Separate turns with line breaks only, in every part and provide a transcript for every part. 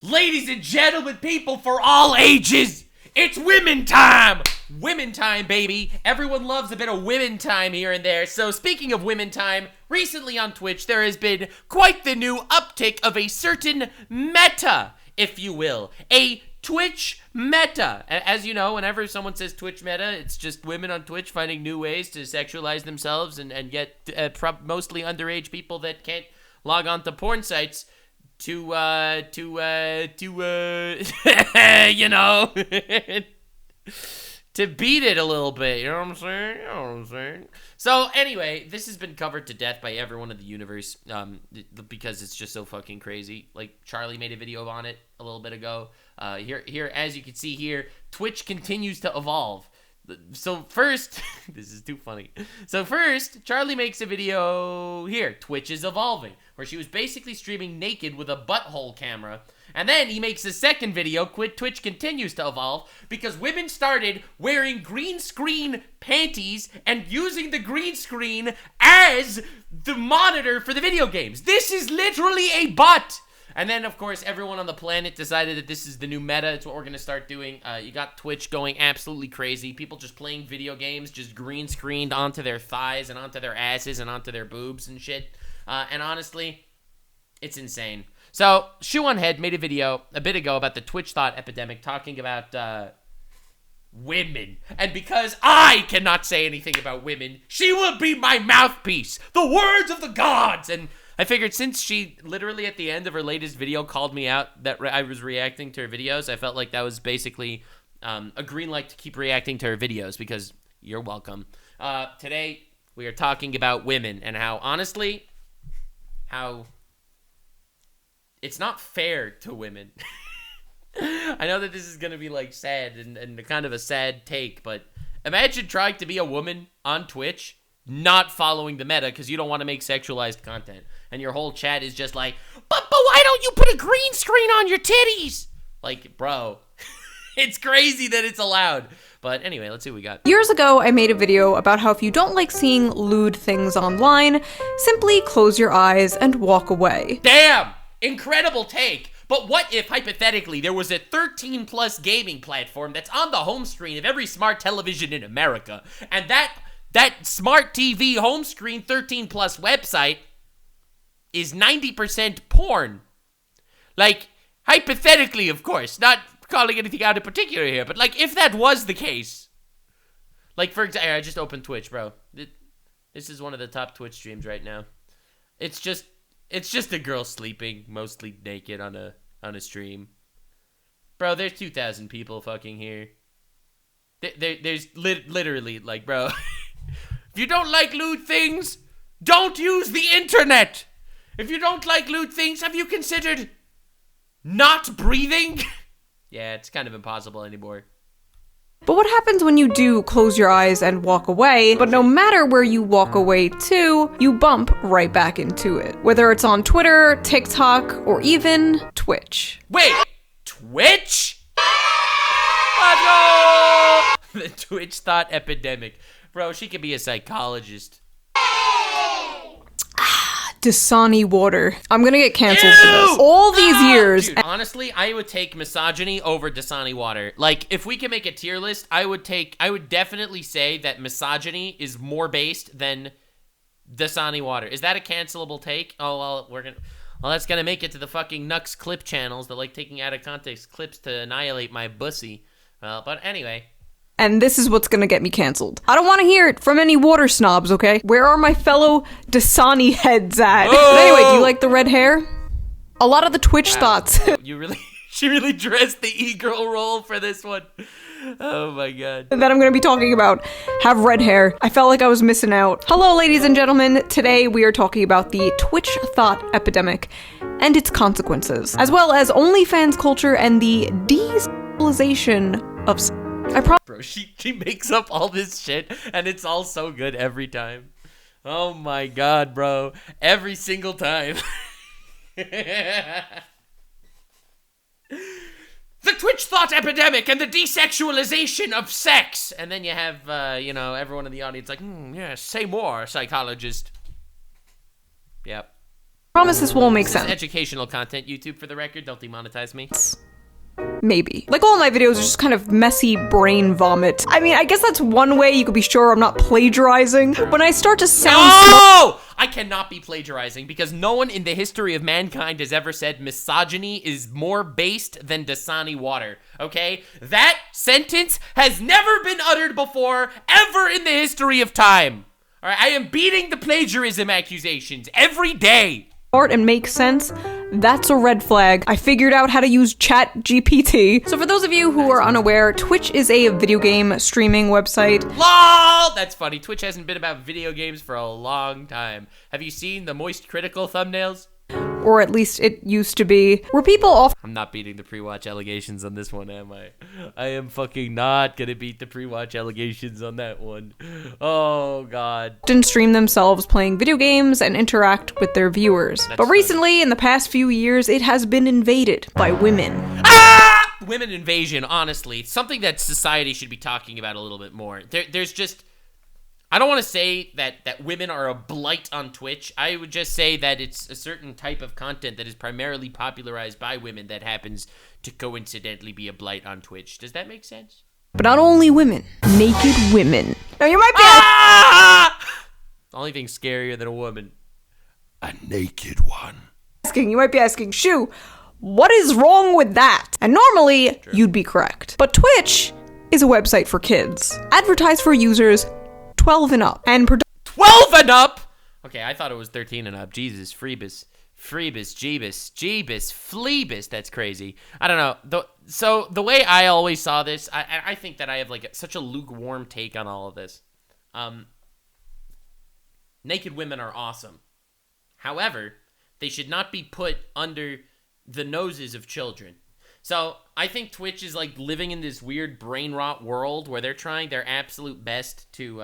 Ladies and gentlemen, people for all ages, it's women time! Women time, baby. Everyone loves a bit of women time here and there. So speaking of women time, recently on Twitch, there has been quite the new uptick of a certain meta, if you will. A Twitch meta. As you know, whenever someone says Twitch meta, it's just women on Twitch finding new ways to sexualize themselves and get mostly underage people that can't log on to porn sites to you know, to beat it a little bit, you know what I'm saying? You know what I'm saying? So anyway, this has been covered to death by everyone in the universe, because it's just so fucking crazy. Like, Charlie made a video on it a little bit ago. Here, as you can see here, Twitch continues to evolve. So first, this is too funny. So first, Charlie makes a video here, Twitch is evolving, where she was basically streaming naked with a butthole camera. And then he makes a second video, Twitch continues to evolve, because women started wearing green screen panties and using the green screen as the monitor for the video games. This is literally a butt! And then, of course, everyone on the planet decided that this is the new meta. It's what we're going to start doing. You got Twitch going absolutely crazy. People just playing video games, just green screened onto their thighs and onto their asses and onto their boobs and shit. And honestly, it's insane. So, Shoe on Head made a video a bit ago about the Twitch thought epidemic, talking about women. And because I cannot say anything about women, she will be my mouthpiece. The words of the gods. And I figured since she literally at the end of her latest video called me out that I was reacting to her videos, I felt like that was basically a green light to keep reacting to her videos, because you're welcome. Today, we are talking about women and how, honestly, how it's not fair to women. I know that this is going to be, like, sad and kind of a sad take, but imagine trying to be a woman on Twitch not following the meta because you don't want to make sexualized content. And your whole chat is just like, but why don't you put a green screen on your titties? Like, bro, it's crazy that it's allowed. But anyway, let's see what we got.
Years ago, I made a video about how if you don't like seeing lewd things online, simply close your eyes and walk away.
Damn! Incredible take! But what if, hypothetically, there was a 13-plus gaming platform that's on the home screen of every smart television in America, and that smart TV home screen 13-plus website is 90% porn? Like, hypothetically, of course, not calling anything out in particular here, but, like, if that was the case, like, for example, I just opened Twitch, bro. This is one of the top Twitch streams right now. It's just a girl sleeping, mostly naked on a stream. Bro, there's 2,000 people fucking here. There's literally, like, bro, if you don't like lewd things, don't use the internet. If you don't like lewd things, have you considered not breathing? Yeah, it's kind of impossible anymore.
But what happens when you do close your eyes and walk away, but no matter where you walk away to, you bump right back into it? Whether it's on Twitter, TikTok, or even Twitch.
Wait, Twitch? Let's go! The Twitch thought epidemic. Bro, she could be a psychologist.
Dasani water. I'm gonna get canceled for this. All these years.
Dude, honestly, I would take misogyny over Dasani water. Like, if we can make a tier list, I would definitely say that misogyny is more based than Dasani water. Is that a cancelable take? Oh, well, that's gonna make it to the fucking Nux clip channels that like taking out of context clips to annihilate my bussy. Well, but anyway.
And this is what's gonna get me canceled. I don't want to hear it from any water snobs, okay? Where are my fellow Dasani heads at?
Oh!
But anyway, do you like the red hair? A lot of the Twitch thoughts.
She really dressed the e-girl role for this one. Oh my god.
That I'm gonna be talking about have red hair. I felt like I was missing out. Hello, ladies and gentlemen. Today we are talking about the Twitch thought epidemic and its consequences, as well as OnlyFans culture and the desensitization of
Bro, she makes up all this shit, and it's all so good every time. Oh my god, bro. Every single time. The Twitch thought epidemic and the desexualization of sex. And then you have, you know, everyone in the audience like, yeah, say more, psychologist. Yep.
Promise this won't make
This is
sense.
educational content, YouTube, for the record. Don't demonetize me.
Maybe. Like, all my videos are just kind of messy brain vomit. I mean, I guess that's one way you could be sure I'm not plagiarizing. When I start to sound
No! I cannot be plagiarizing because no one in the history of mankind has ever said misogyny is more based than Dasani water, okay? That sentence has never been uttered before, ever in the history of time. All right, I am beating the plagiarism accusations every day.
Smart and make sense, that's a red flag. I figured out how to use Chat GPT. So for those of you who are unaware, Twitch is a video game streaming website.
LOL! That's funny. Twitch hasn't been about video games for a long time. Have you seen the moist critical thumbnails?
Or at least it used to be, where people often
I'm not beating the pre-watch allegations on this one, am I? I am fucking not gonna beat the pre-watch allegations on that one. Oh, God.
stream themselves playing video games and interact with their viewers. But recently, in the past few years, it has been invaded by women.
Ah! Women invasion, honestly. Something that society should be talking about a little bit more. There's just... I don't want to say that women are a blight on Twitch. I would just say that it's a certain type of content that is primarily popularized by women that happens to coincidentally be a blight on Twitch. Does that make sense?
But not only women, naked women. Now you might be
Only thing scarier than a woman. A naked one.
you might be asking, Shoo, what is wrong with that? And normally, you'd be correct. But Twitch is a website for kids. Advertised for users 12 and up. And
12 and up? Okay, I thought it was 13 and up. Jesus, Freebus, Jeebus, Fleebus. That's crazy. I don't know. So the way I always saw this, I think that I have like such a lukewarm take on all of this. Naked women are awesome. However, they should not be put under the noses of children. So I think Twitch is like living in this weird brain rot world where they're trying their absolute best to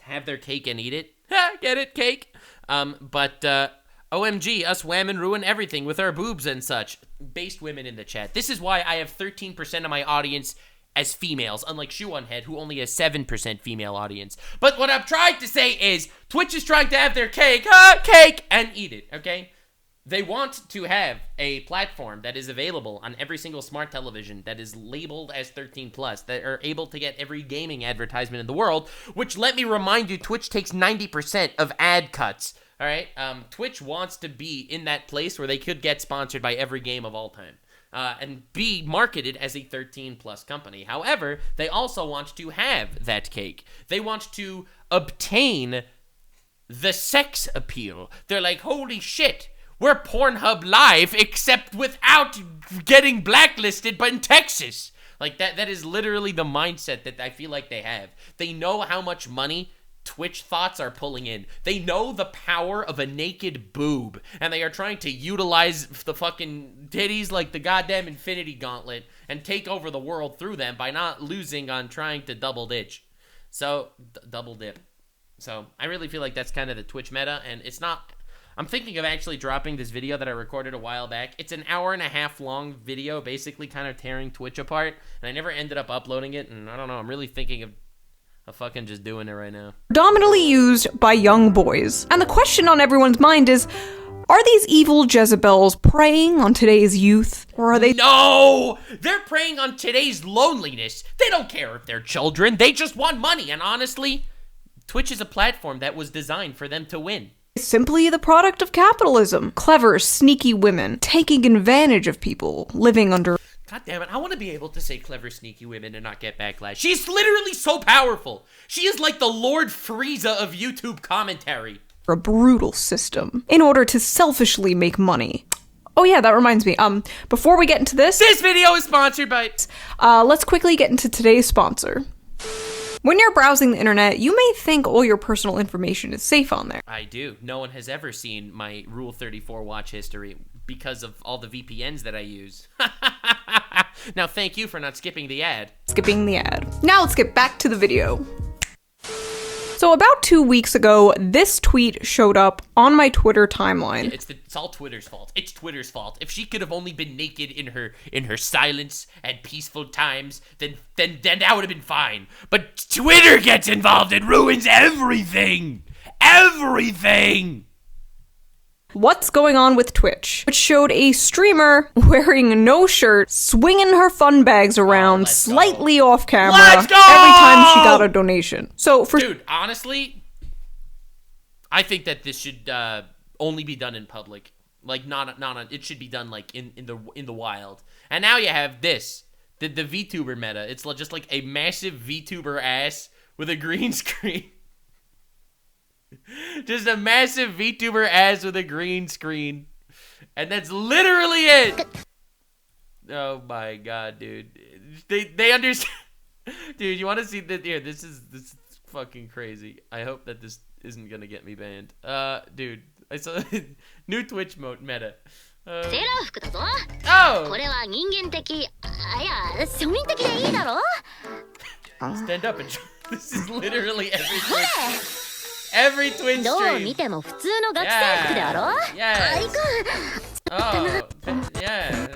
have their cake and eat it. Ha, get it, cake? But OMG, us women ruin everything with our boobs and such. Based women in the chat. This is why I have 13% of my audience as females, unlike Shoeonhead, who only has 7% female audience. But what I'm trying to say is Twitch is trying to have their cake, and eat it, okay? They want to have a platform that is available on every single smart television that is labeled as 13+, that are able to get every gaming advertisement in the world, which, let me remind you, Twitch takes 90% of ad cuts, all right? Twitch wants to be in that place where they could get sponsored by every game of all time and be marketed as a 13+ company. However, they also want to have that cake. They want to obtain the sex appeal. They're like, holy shit, we're Pornhub Live, except without getting blacklisted, but in Texas. Like, that is literally the mindset that I feel like they have. They know how much money Twitch thoughts are pulling in. They know the power of a naked boob, and they are trying to utilize the fucking titties like the goddamn Infinity Gauntlet and take over the world through them by not losing on trying to double ditch. So, double dip. So, I really feel like that's kind of the Twitch meta, and it's not... I'm thinking of actually dropping this video that I recorded a while back. It's an 1.5 hour long video, basically kind of tearing Twitch apart, and I never ended up uploading it, and I don't know, I'm really thinking of fucking just doing it right now.
Predominantly used by young boys. And the question on everyone's mind is, are these evil Jezebels preying on today's youth? Or are they—
No! They're preying on today's loneliness. They don't care if they're children, they just want money, and honestly, Twitch is a platform that was designed for them to win.
Simply the product of capitalism? Clever, sneaky women taking advantage of people living under—
God damn it, I want to be able to say clever, sneaky women and not get backlash. She's literally so powerful. She is like the Lord Frieza of YouTube commentary.
A brutal system in order to selfishly make money. Oh yeah, that reminds me. Before we get into this
video is sponsored by...
let's quickly get into today's sponsor. When you're browsing the internet, you may think all your personal information is safe on there.
I do. No one has ever seen my Rule 34 watch history because of all the VPNs that I use. Now, thank you for not skipping the ad.
Skipping the ad. Now let's get back to the video. So about 2 weeks ago, this tweet showed up on my Twitter timeline.
It's all Twitter's fault. It's Twitter's fault. If she could have only been naked in her silence and peaceful times, then that would have been fine. But Twitter gets involved and ruins everything. Everything.
What's Going On with Twitch, which showed a streamer wearing no shirt, swinging her fun bags around slightly off camera every time she got a donation. So for
dude, honestly, I think that this should only be done in public. Like it should be done like in the wild. And now you have this, the VTuber meta. It's just like a massive VTuber ass with a green screen. Just a massive VTuber ass with a green screen. And that's literally it. Oh my god, dude. They understand. Dude, you want to see that? Here, this is fucking crazy. I hope that this isn't gonna get me banned. Dude, I saw new Twitch meta. Oh. Stand up and this is literally every Twitch stream. Yes. Oh, yeah.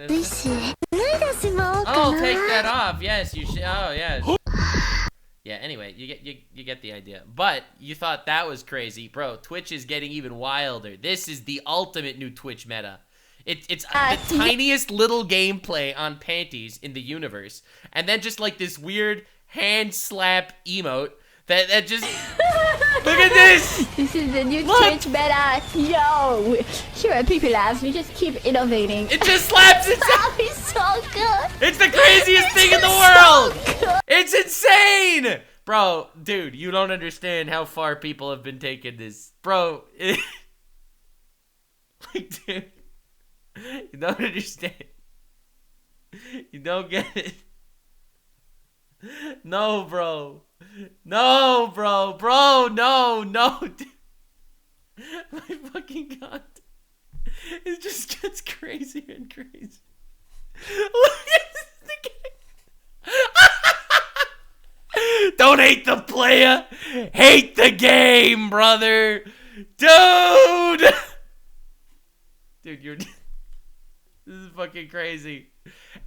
Oh, take that off. Yes, you should. Oh, yes. Yeah, anyway, you get the idea. But you thought that was crazy. Bro, Twitch is getting even wilder. This is the ultimate new Twitch meta. It's the tiniest little gameplay on panties in the universe. And then just like this weird hand slap emote that just... Look at this!
This is the new Twitch meta. Yo! Here at People Labs, we just keep innovating.
It just slaps itself!
It's so good!
It's the craziest thing in the world! So it's insane! Bro, dude, you don't understand how far people have been taking this. Bro, like, dude, you don't understand. You don't get it. No, bro. No, bro. Bro, no. Dude. My fucking god. It just gets crazier and crazier. Look at the game. Don't hate the player. Hate the game, brother. Dude. Dude, this is fucking crazy.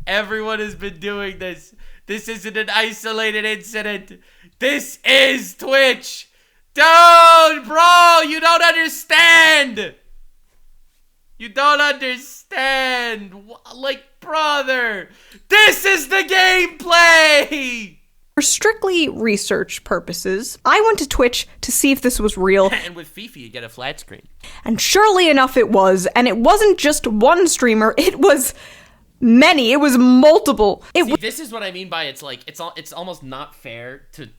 Everyone has been doing this. This isn't an isolated incident. This is Twitch. Dude, bro, you don't understand. You don't understand. Like, brother, this is the gameplay.
For strictly research purposes, I went to Twitch to see if this was real.
And with Fifi, you get a flat screen.
And surely enough it was. And it wasn't just one streamer, it was many. It was multiple.
This is what I mean by it's almost not fair to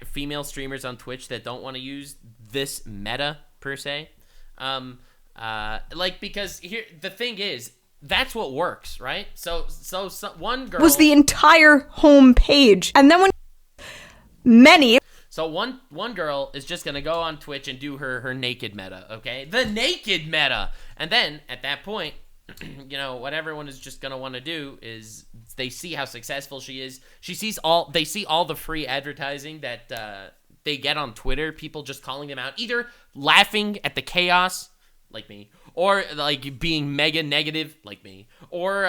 female streamers on Twitch that don't want to use this meta per se. Because here the thing is, that's what works, right? So one girl
was the entire home page, and then when many.
So one girl is just gonna go on Twitch and do her naked meta, okay? The naked meta, and then at that point, you know, what everyone is just gonna want to do is they see how successful she is. They see all the free advertising that they get on Twitter. People just calling them out, either laughing at the chaos, like me, or like being mega negative, like me, or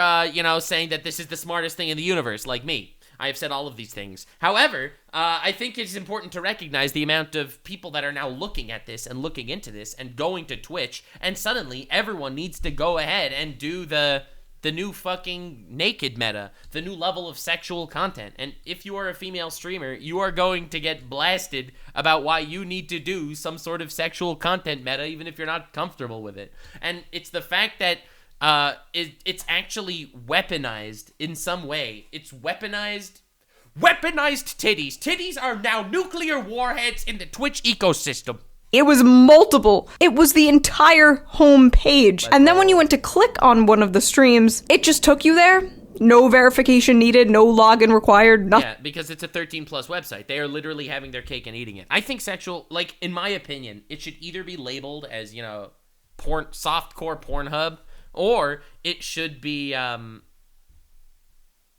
saying that this is the smartest thing in the universe, like me. I have said all of these things. However, I think it's important to recognize the amount of people that are now looking at this and looking into this and going to Twitch, and suddenly everyone needs to go ahead and do the new fucking naked meta, the new level of sexual content. And if you are a female streamer, you are going to get blasted about why you need to do some sort of sexual content meta, even if you're not comfortable with it. And it's the fact that it's actually weaponized in some way. It's weaponized titties. Titties are now nuclear warheads in the Twitch ecosystem.
It was multiple. It was the entire home page. And then when you went to click on one of the streams, it just took you there. No verification needed, no login required, nothing.
Yeah, because it's a 13+ website. They are literally having their cake and eating it. I think in my opinion, it should either be labeled as, softcore Pornhub, or it should be,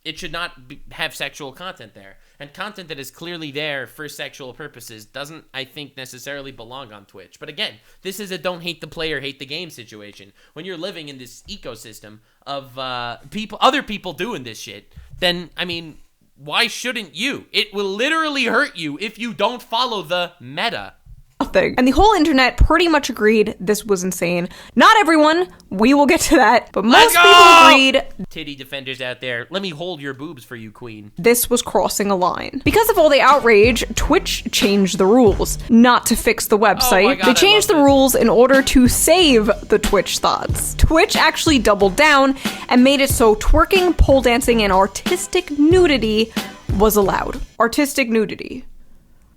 it should not have sexual content there. And content that is clearly there for sexual purposes doesn't, I think, necessarily belong on Twitch. But again, this is a don't hate the player, hate the game situation. When you're living in this ecosystem of other people doing this shit, then, I mean, why shouldn't you? It will literally hurt you if you don't follow the meta.
nothing. And the whole internet pretty much agreed this was insane. Not everyone, we will get to that, but most people agreed
titty defenders out there, let me hold your boobs for you, queen.
This was crossing a line. Because of all the outrage, Twitch changed the rules. Not to fix the website.
Oh my God,
they changed the rules in order to save the Twitch thoughts. Twitch actually doubled down and made it so twerking, pole dancing, and artistic nudity was allowed. Artistic nudity.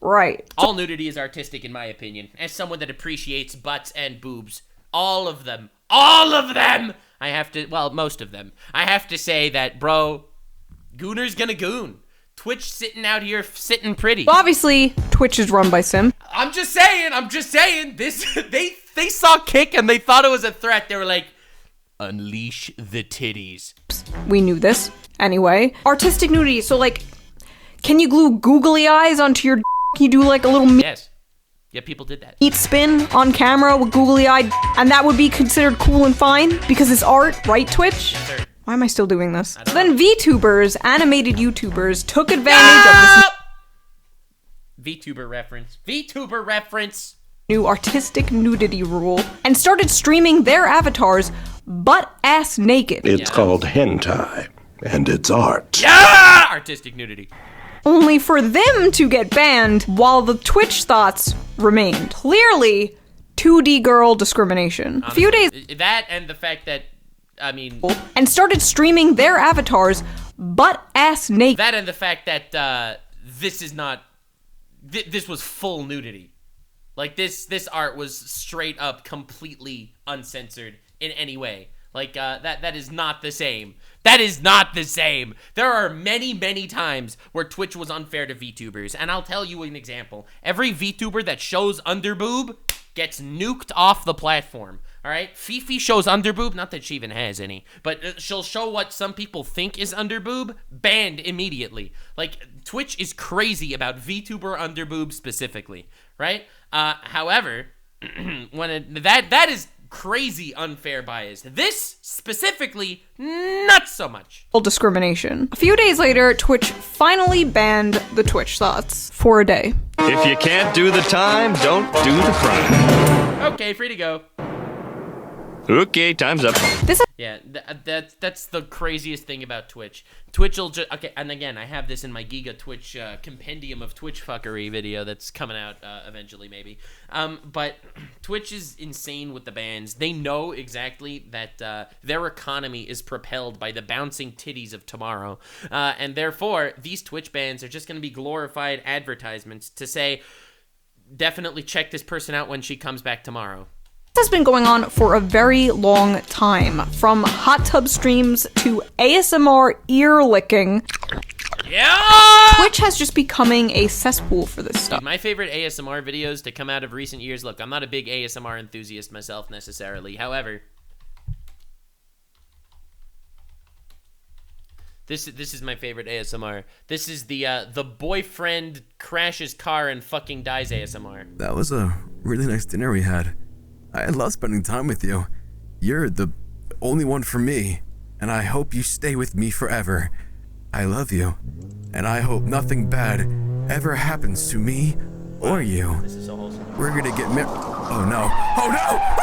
Right.
All nudity is artistic in my opinion. As someone that appreciates butts and boobs. All of them. All of them! I have to, well, most of them. I have to say that, bro, Gooner's gonna goon. Twitch sitting out here, sitting pretty.
Obviously, Twitch is run by Sim.
I'm just saying, this, they saw Kick and they thought it was a threat. They were like, unleash the titties.
We knew this. Anyway, artistic nudity, so like, can you glue googly eyes onto your Can you do like a little
Yes. Yeah, people did that.
meat spin on camera with googly eyed, and that would be considered cool and fine because it's art, right, Twitch?
Yes, sir.
Why am I still doing this? So then VTubers, animated YouTubers, took advantage of this
VTuber reference. VTuber reference.
new artistic nudity rule and started streaming their avatars butt-ass naked.
It's called hentai, and it's art.
Yeah! Artistic nudity.
Only for them to get banned while the Twitch thoughts remained. Clearly, 2D girl discrimination. A few days
That and the fact that, I mean,
and started streaming their avatars butt-ass naked.
that and the fact that this is not, this was full nudity. Like, this art was straight up completely uncensored in any way. Like, that is not the same. That is not the same. There are many, many times where Twitch was unfair to VTubers, and I'll tell you an example. Every VTuber that shows underboob gets nuked off the platform, all right? Fifi shows underboob, not that she even has any, but she'll show what some people think is underboob, banned immediately. Like, Twitch is crazy about VTuber underboob specifically, right? However, that is crazy unfair bias. This specifically, not so much.
Discrimination. A few days later, Twitch finally banned the Twitch thoughts for a day.
If you can't do the time, don't do the crime.
Okay, free to go.
Okay, time's up.
Yeah, that's the craziest thing about Twitch. Twitch will just, okay, and again, I have this in my Giga Twitch compendium of Twitch fuckery video that's coming out eventually, maybe. But Twitch is insane with the bans. They know exactly that their economy is propelled by the bouncing titties of tomorrow. And therefore, these Twitch bans are just going to be glorified advertisements to say, definitely check this person out when she comes back tomorrow.
This has been going on for a very long time, from hot tub streams to ASMR ear licking.
Yeah!
Twitch has just becoming a cesspool for this stuff.
My favorite ASMR videos to come out of recent years, look, I'm not a big ASMR enthusiast myself necessarily, however, this is my favorite ASMR. This is the boyfriend crashes car and fucking dies ASMR.
That was a really nice dinner we had. I love spending time with you. You're the only one for me, and I hope you stay with me forever. I love you, and I hope nothing bad ever happens to me or you.
This is so wholesome.
We're gonna get married. Oh no! Oh no!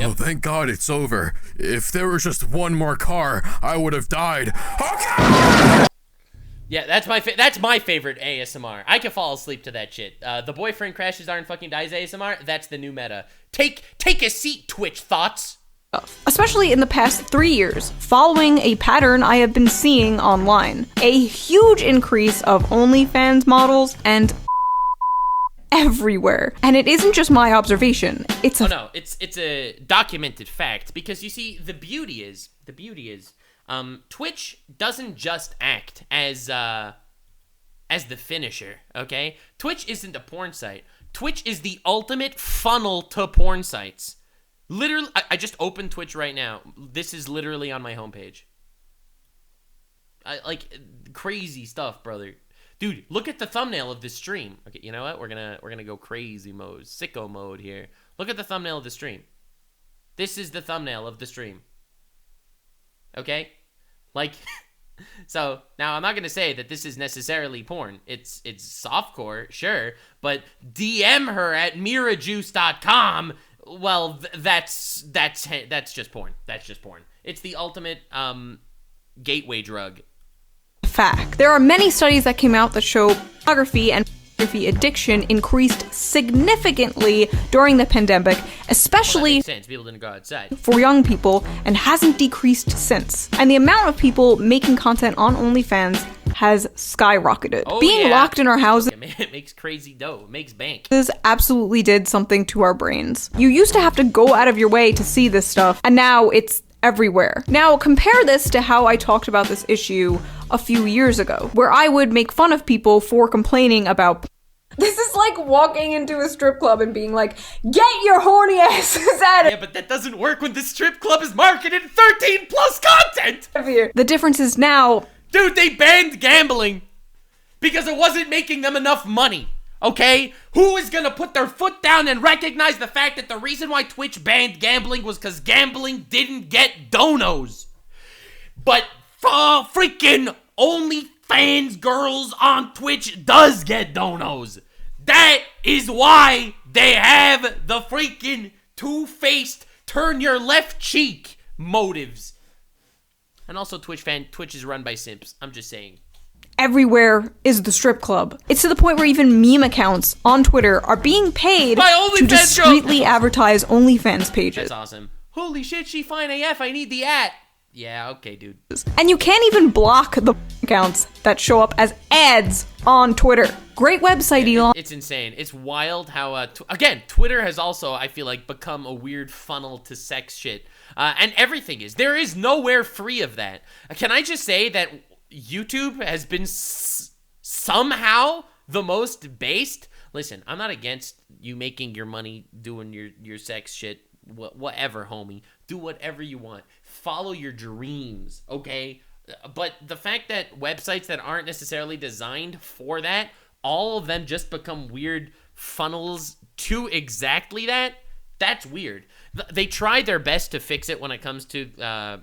Oh, thank God it's over. If there was just one more car, I would have died. Okay!
Yeah, that's my favorite ASMR. I can fall asleep to that shit. The boyfriend crashes car and fucking dies ASMR. That's the new meta. Take a seat, Twitch thoughts.
Especially in the past 3 years, following a pattern I have been seeing online. A huge increase of OnlyFans models and everywhere. And it isn't just my observation. It's
it's a documented fact, because you see, the beauty is Twitch doesn't just act as the finisher, okay? Twitch isn't a porn site. Twitch is the ultimate funnel to porn sites. Literally, I just opened Twitch right now. This is literally on my homepage. Like, crazy stuff, brother. Dude, look at the thumbnail of this stream. Okay, you know what? We're gonna go crazy mode, sicko mode here. Look at the thumbnail of the stream. This is the thumbnail of the stream. Okay? Like, so now I'm not gonna say that this is necessarily porn. It's softcore, sure, but DM her at mirajuice.com. Well, that's just porn. That's just porn. It's the ultimate gateway drug.
Fact. There are many studies that came out that show pornography and pornography addiction increased significantly during the pandemic, especially
Well, that makes sense. People didn't go outside.
for young people, and hasn't decreased since. And the amount of people making content on OnlyFans has skyrocketed.
Oh,
Being
yeah.
locked in our houses
It makes crazy dough. It makes bank.
absolutely did something to our brains. You used to have to go out of your way to see this stuff, and now it's everywhere. Now, compare this to how I talked about this issue a few years ago, where I would make fun of people for complaining about. This is like walking into a strip club and being like, get your horny asses out
Yeah, but that doesn't work when the strip club is marketed 13 plus content!
of here. The difference is now,
Dude, they banned gambling because it wasn't making them enough money. Okay? Who is gonna put their foot down and recognize the fact that the reason why Twitch banned gambling was because gambling didn't get donos? But freaking OnlyFans girls on Twitch does get donos. That is why they have the freaking two-faced turn your left cheek motives. And also Twitch is run by simps. I'm just saying.
everywhere is the strip club. It's to the point where even meme accounts on Twitter are being paid
By
to
OnlyFans
discreetly advertise OnlyFans pages.
That's awesome. Holy shit, she fine AF. I need the at. Yeah, okay, dude.
And you can't even block the accounts that show up as ads on Twitter. Great website, Elon.
It's insane. It's wild how, again, Twitter has also, I feel like, become a weird funnel to sex shit. And everything is. There is nowhere free of that. Can I just say that YouTube has been somehow the most based? Listen, I'm not against you making your money doing your sex shit. Whatever, homie. Do whatever you want. Follow your dreams, okay? But the fact that websites that aren't necessarily designed for that, all of them just become weird funnels to exactly that, that's weird. They try their best to fix it when it comes to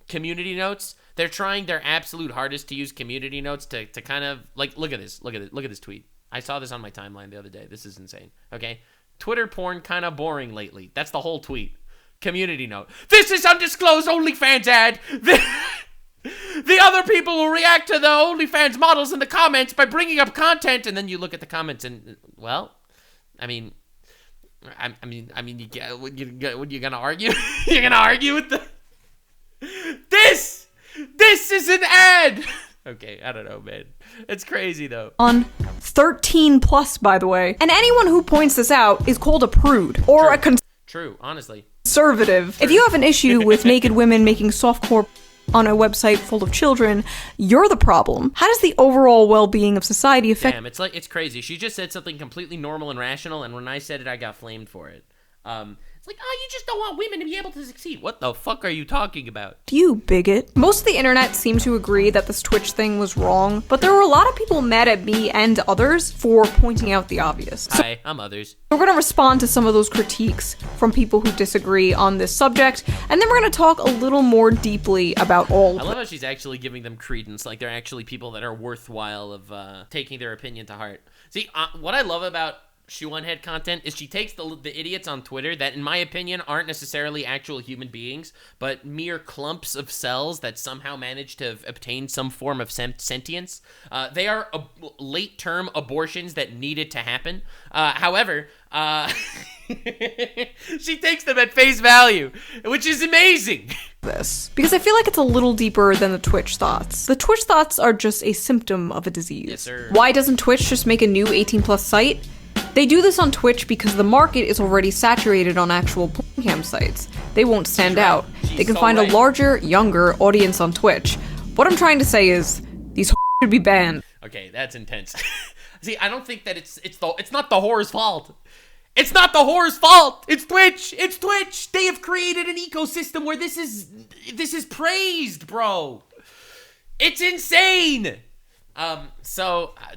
community notes. They're trying their absolute hardest to use community notes to kind of, like, look at this tweet. I saw this on my timeline the other day. This is insane, okay? Twitter porn kind of boring lately. That's the whole tweet. Community note. This is undisclosed OnlyFans ad. The other people will react to the OnlyFans models in the comments by bringing up content, and then you look at the comments and, well, I mean, what you gonna argue? You're gonna argue with the this is an ad. Okay, I don't know, man. It's crazy though.
On 13 plus, by the way. And anyone who points this out is called a prude or a
True, honestly.
conservative. If you have an issue with naked women making softcore on a website full of children, you're the problem. How does the overall well-being of society affect?
Damn, it's crazy. She just said something completely normal and rational, and when I said it, I got flamed for it. It's like, oh, you just don't want women to be able to succeed. What the fuck are you talking about?
You bigot. Most of the internet seemed to agree that this Twitch thing was wrong, but there were a lot of people mad at me and others for pointing out the obvious. So
Hi, I'm others.
we're going to respond to some of those critiques from people who disagree on this subject, and then we're going to talk a little more deeply about all
I
of
love how she's actually giving them credence, like they're actually people that are worthwhile of taking their opinion to heart. See, what I love about Shoe on Head content is she takes the idiots on Twitter that, in my opinion, aren't necessarily actual human beings, but mere clumps of cells that somehow manage to obtain some form of sentience. They are late-term abortions that needed to happen. However, she takes them at face value, which is amazing.
this, because I feel like it's a little deeper than the Twitch thoughts. The Twitch thoughts are just a symptom of a disease.
Yes, sir.
Why doesn't Twitch just make a new 18 plus site? They do this on Twitch because the market is already saturated on actual porn cam sites. They won't stand out. They can
so
find
right.
a larger, younger audience on Twitch. What I'm trying to say is, these should be banned.
Okay, that's intense. See, I don't think that it's not the whore's fault. It's not the whore's fault. It's Twitch. It's Twitch. They have created an ecosystem where this is praised, bro. It's insane.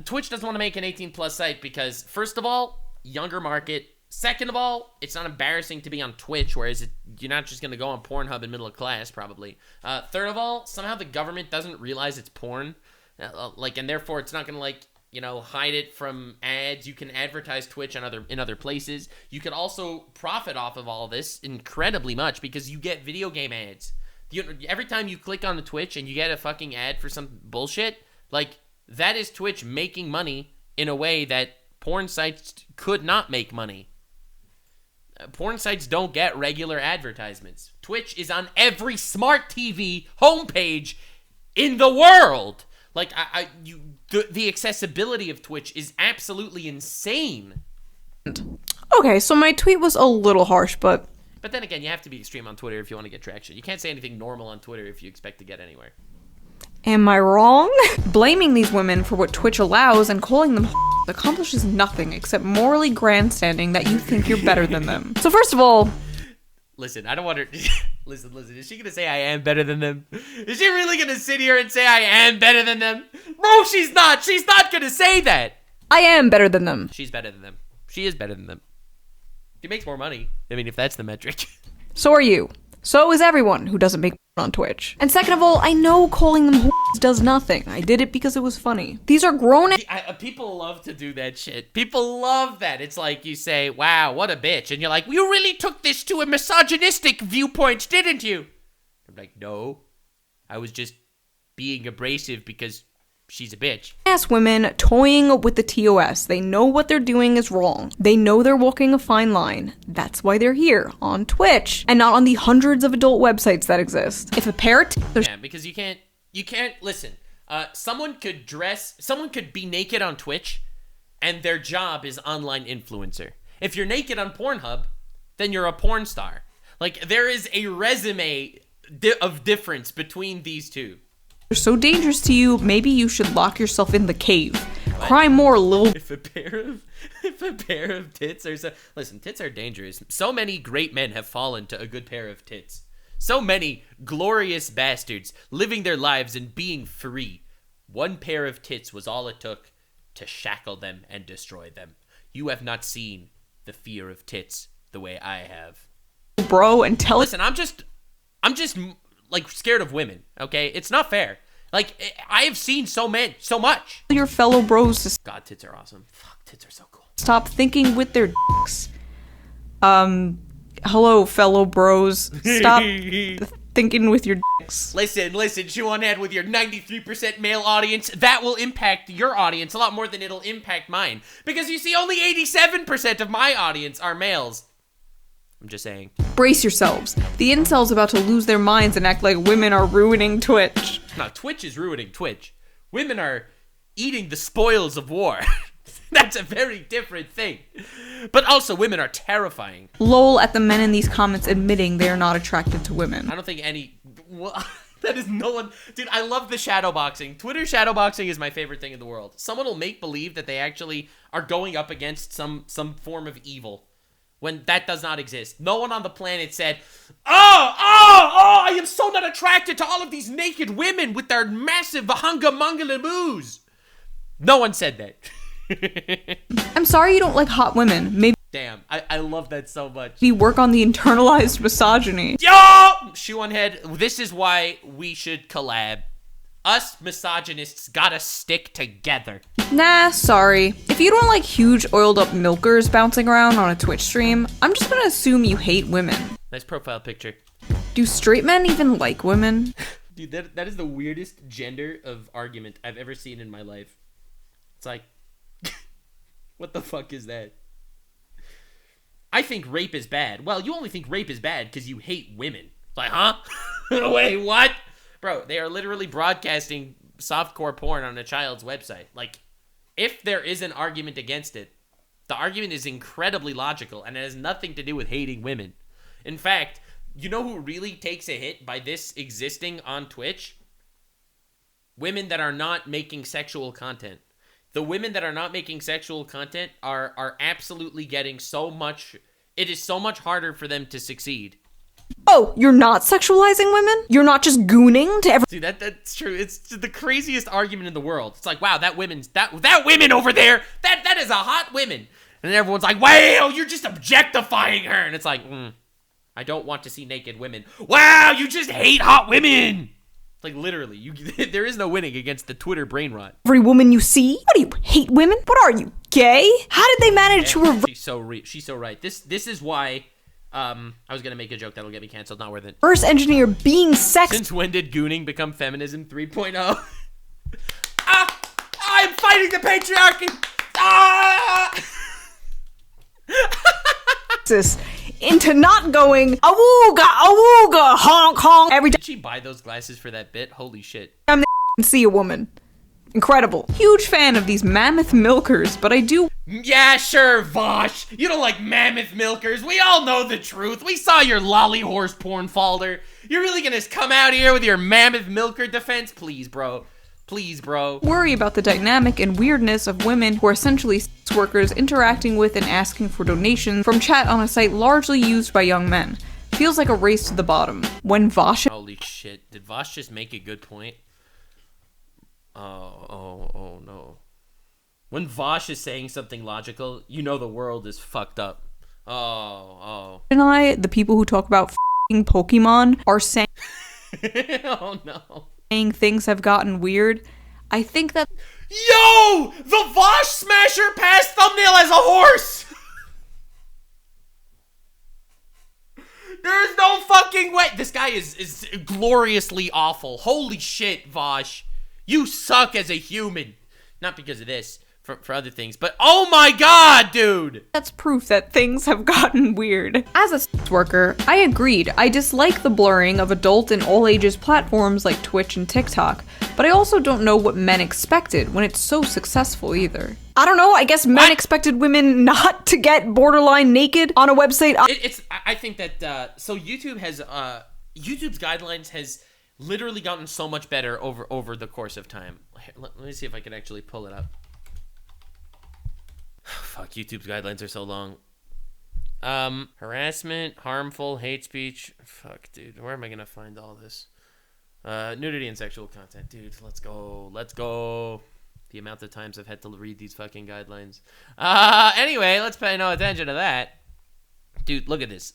Twitch doesn't want to make an 18+ site because, first of all, younger market. Second of all, it's not embarrassing to be on Twitch, whereas you're not just going to go on Pornhub in middle of class, probably. Third of all, somehow the government doesn't realize it's porn. And therefore it's not going to, hide it from ads. You can advertise Twitch in other places. You can also profit off of all this incredibly much because you get video game ads. Every time you click on the Twitch and you get a fucking ad for some bullshit, that is Twitch making money in a way that porn sites could not make money. Porn sites don't get regular advertisements. Twitch is on every smart TV homepage in the world. The accessibility of Twitch is absolutely insane.
Okay, so my tweet was a little harsh, but
then again, you have to be extreme on Twitter if you want to get traction. You can't say anything normal on Twitter if you expect to get anywhere.
am I wrong? Blaming these women for what Twitch allows and calling them accomplishes nothing except morally grandstanding that you think you're better than them. So first of all,
listen, I don't want her. Listen. Is she gonna say I am better than them? Is she really gonna sit here and say I am better than them? No, she's not. She's not gonna say that.
I am better than them.
She's better than them. She is better than them. She makes more money. I mean, if that's the metric.
So are you. So is everyone who doesn't make on Twitch. And second of all, I know calling them does nothing. I did it because it was funny. These are grown.
People love to do that shit. People love that. It's like you say, wow, what a bitch. And you're like, you really took this to a misogynistic viewpoint, didn't you? I'm like, no. I was just being abrasive because she's a bitch.
Ass women toying with the TOS. They know what they're doing is wrong. They know they're walking a fine line. That's why they're here on Twitch and not on the hundreds of adult websites that exist. If a parrot,
yeah, because you can't listen. Someone could be naked on Twitch and their job is online influencer. If you're naked on Pornhub, then you're a porn star. Like, there is a resume of difference between these two.
They're so dangerous to you, maybe you should lock yourself in the cave. What? Cry more, little.
If a pair of tits are listen, tits are dangerous. So many great men have fallen to a good pair of tits. So many glorious bastards living their lives and being free. One pair of tits was all it took to shackle them and destroy them. You have not seen the fear of tits the way I have.
Bro, and tell
Listen, I'm just like scared of women, okay? It's not fair. Like, I have seen so much.
Your fellow bros to
God, tits are awesome. Fuck, tits are so cool.
Stop thinking with their dicks. Hello, fellow bros. Stop thinking with your dicks.
Listen, chew on that with your 93% male audience. That will impact your audience a lot more than it'll impact mine. Because you see, only 87% of my audience are males. I'm just saying.
Brace yourselves. The incels about to lose their minds and act like women are ruining Twitch.
No, Twitch is ruining Twitch. Women are eating the spoils of war. That's a very different thing. But also, women are terrifying.
Lol at the men in these comments admitting they are not attracted to women.
I don't think any... Well, that is no one... Dude, I love the shadowboxing. Twitter shadowboxing is my favorite thing in the world. Someone will make believe that they actually are going up against some form of evil, when that does not exist. No one on the planet said, I am so not attracted to all of these naked women with their massive hunga-munga-laboos. No one said that.
I'm sorry you don't like hot women. Maybe
damn, I love that so much.
We work on the internalized misogyny.
Yo! Shoe on head, this is why we should collab. Us misogynists gotta stick together.
Nah, sorry. If you don't like huge oiled up milkers bouncing around on a Twitch stream, I'm just gonna assume you hate women.
Nice profile picture.
Do straight men even like women?
Dude, that is the weirdest gender of argument I've ever seen in my life. It's like, what the fuck is that? I think rape is bad. Well, you only think rape is bad because you hate women. It's like, huh? Wait, what? Bro, they are literally broadcasting softcore porn on a child's website. Like, if there is an argument against it, the argument is incredibly logical and it has nothing to do with hating women. In fact, you know who really takes a hit by this existing on Twitch? Women that are not making sexual content. The women that are not making sexual content are absolutely getting so much... It is so much harder for them to succeed.
Oh, you're not sexualizing women? You're not just gooning to every—
See, that's true. It's the craziest argument in the world. It's like, wow, that woman over there, that is a hot woman. And everyone's like, wow, you're just objectifying her. And it's like, I don't want to see naked women. Wow, you just hate hot women. Like, literally, there is no winning against the Twitter brain rot.
every woman you see? What do you, hate women? What are you, gay? How did they manage to reverse—
She's so right. This is why I was gonna make a joke that'll get me canceled. Not worth it.
engineer being sex—
Since when did gooning become feminism 3.0? I'm fighting the patriarchy.
into not going awooga, awooga, honk, honk every
Did she buy those glasses for that bit? Holy shit.
time they see a woman. Incredible. Huge fan of these mammoth milkers, but I do—
Yeah, sure, Vosh. You don't like mammoth milkers. We all know the truth. We saw your lolly horse porn folder. You're really gonna come out here with your mammoth milker defense? Please, bro. Please, bro.
worry about the dynamic and weirdness of women who are essentially sex workers interacting with and asking for donations from chat on a site largely used by young men. Feels like a race to the bottom. When Vosh—
Holy shit. Did Vosh just make a good point? Oh no. When Vosh is saying something logical, you know the world is fucked up. Oh.
and I, the people who talk about f***ing Pokemon, are saying
Oh no.
things have gotten weird, I think that—
Yo! The Vosh Smasher Pass thumbnail as a horse! There's no fucking way. This guy is gloriously awful. Holy shit, Vosh. You suck as a human. Not because of this, for other things, but oh my god, dude!
that's proof that things have gotten weird. As a sex worker, I agreed. I dislike the blurring of adult and all ages platforms like Twitch and TikTok, but I also don't know what men expected when it's so successful either. I don't know, I guess men expected women not to get borderline naked on a website.
I think that, so YouTube has, YouTube's guidelines has literally gotten so much better over the course of time. Let me see if I can actually pull it up. Fuck, YouTube's guidelines are so long. Harassment, harmful, hate speech. Fuck, dude. Where am I gonna find all this? Nudity and sexual content. Dude, let's go. The amount of times I've had to read these fucking guidelines. Anyway, let's pay no attention to that. Dude, look at this.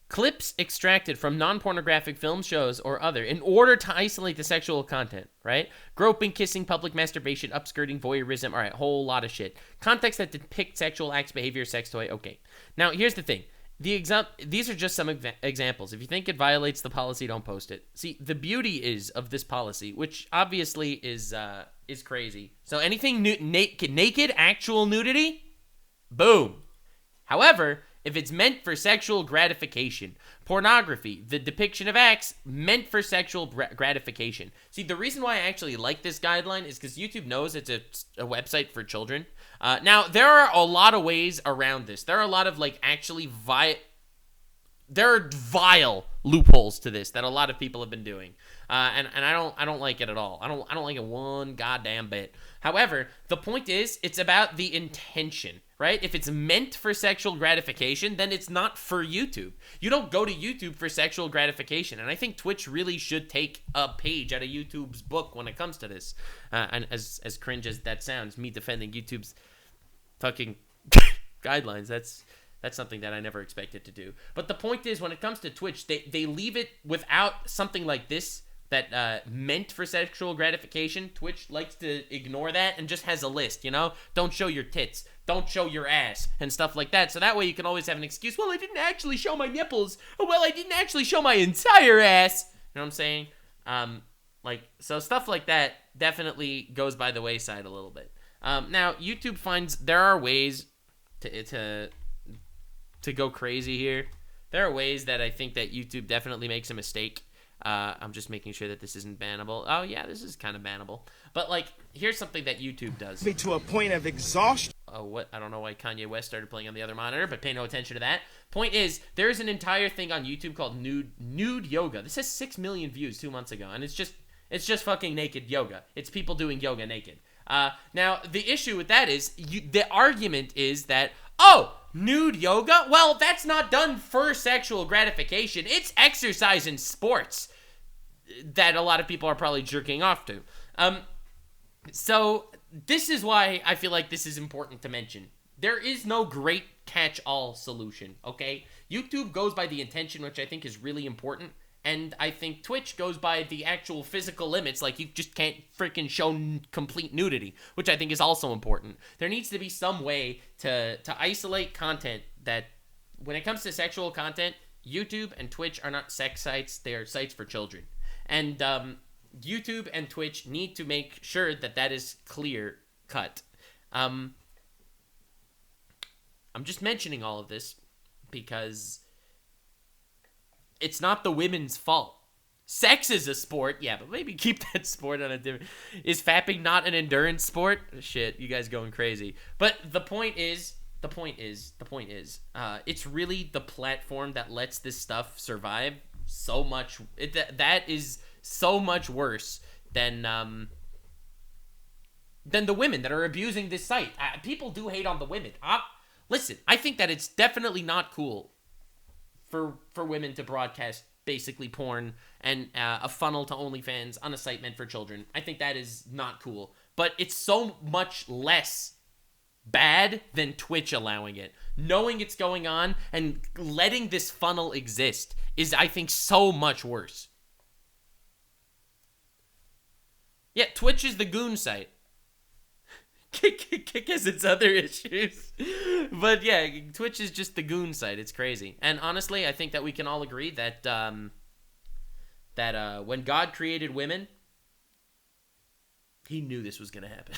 Clips extracted from non-pornographic film shows or other in order to isolate the sexual content, right? Groping, kissing, public masturbation, upskirting, voyeurism, all right, whole lot of shit. Context that depict sexual acts, behavior, sex toy, okay. Now, here's the thing. These are just some examples. If you think it violates the policy, don't post it. See, the beauty is of this policy, which obviously is crazy. So anything naked, actual nudity, boom. However, if it's meant for sexual gratification, pornography, the depiction of acts meant for sexual gratification. See, the reason why I actually like this guideline is because YouTube knows it's a website for children. Now, there are a lot of ways around this. There are a lot of, like, actually there are vile loopholes to this that a lot of people have been doing. And I don't like it at all. I don't like it one goddamn bit. However, the point is, it's about the intention, right? If it's meant for sexual gratification, then it's not for YouTube. You don't go to YouTube for sexual gratification. And I think Twitch really should take a page out of YouTube's book when it comes to this. And as cringe as that sounds, me defending YouTube's fucking guidelines, that's something that I never expected to do. But the point is, when it comes to Twitch, they leave it without something like this that meant for sexual gratification. Twitch likes to ignore that and just has a list, you know? Don't show your tits. Don't show your ass and stuff like that. So that way you can always have an excuse. Well, I didn't actually show my nipples. Oh, well, I didn't actually show my entire ass. You know what I'm saying? So stuff like that definitely goes by the wayside a little bit. Now, YouTube finds there are ways to go crazy here. There are ways that I think that YouTube definitely makes a mistake. I'm just making sure that this isn't bannable. Oh, yeah, this is kind of bannable. But, like, here's something that YouTube does.
To a point of exhaustion.
Oh, what? I don't know why Kanye West started playing on the other monitor, but pay no attention to that. Point is, there's an entire thing on YouTube called nude yoga. This has 6 million views 2 months ago, and it's just fucking naked yoga. It's people doing yoga naked. Now, the issue with that is, the argument is that, oh, nude yoga? Well, that's not done for sexual gratification. It's exercise and sports that a lot of people are probably jerking off to. So this is why I feel like this is important to mention. There is no great catch-all solution, okay? YouTube goes by the intention, which I think is really important. And I think Twitch goes by the actual physical limits, like you just can't freaking show complete nudity, which I think is also important. There needs to be some way to isolate content that, when it comes to sexual content, YouTube and Twitch are not sex sites, they are sites for children. And YouTube and Twitch need to make sure that that is clear cut. I'm just mentioning all of this because it's not the women's fault. Sex is a sport, yeah, but maybe keep that sport on a different... Is fapping not an endurance sport? Shit, you guys going crazy. But the point is, it's really the platform that lets this stuff survive so much. That is so much worse than the women that are abusing this site. People do hate on the women. Listen, I think that it's definitely not cool for women to broadcast basically porn and a funnel to OnlyFans on a site meant for children. I think that is not cool. But it's so much less bad than Twitch allowing it. Knowing it's going on and letting this funnel exist is, I think, so much worse. Yeah, Twitch is the goon site. Kick has its other issues. But yeah, Twitch is just the goon site. It's crazy. And honestly, I think that we can all agree that when God created women, he knew this was going to happen.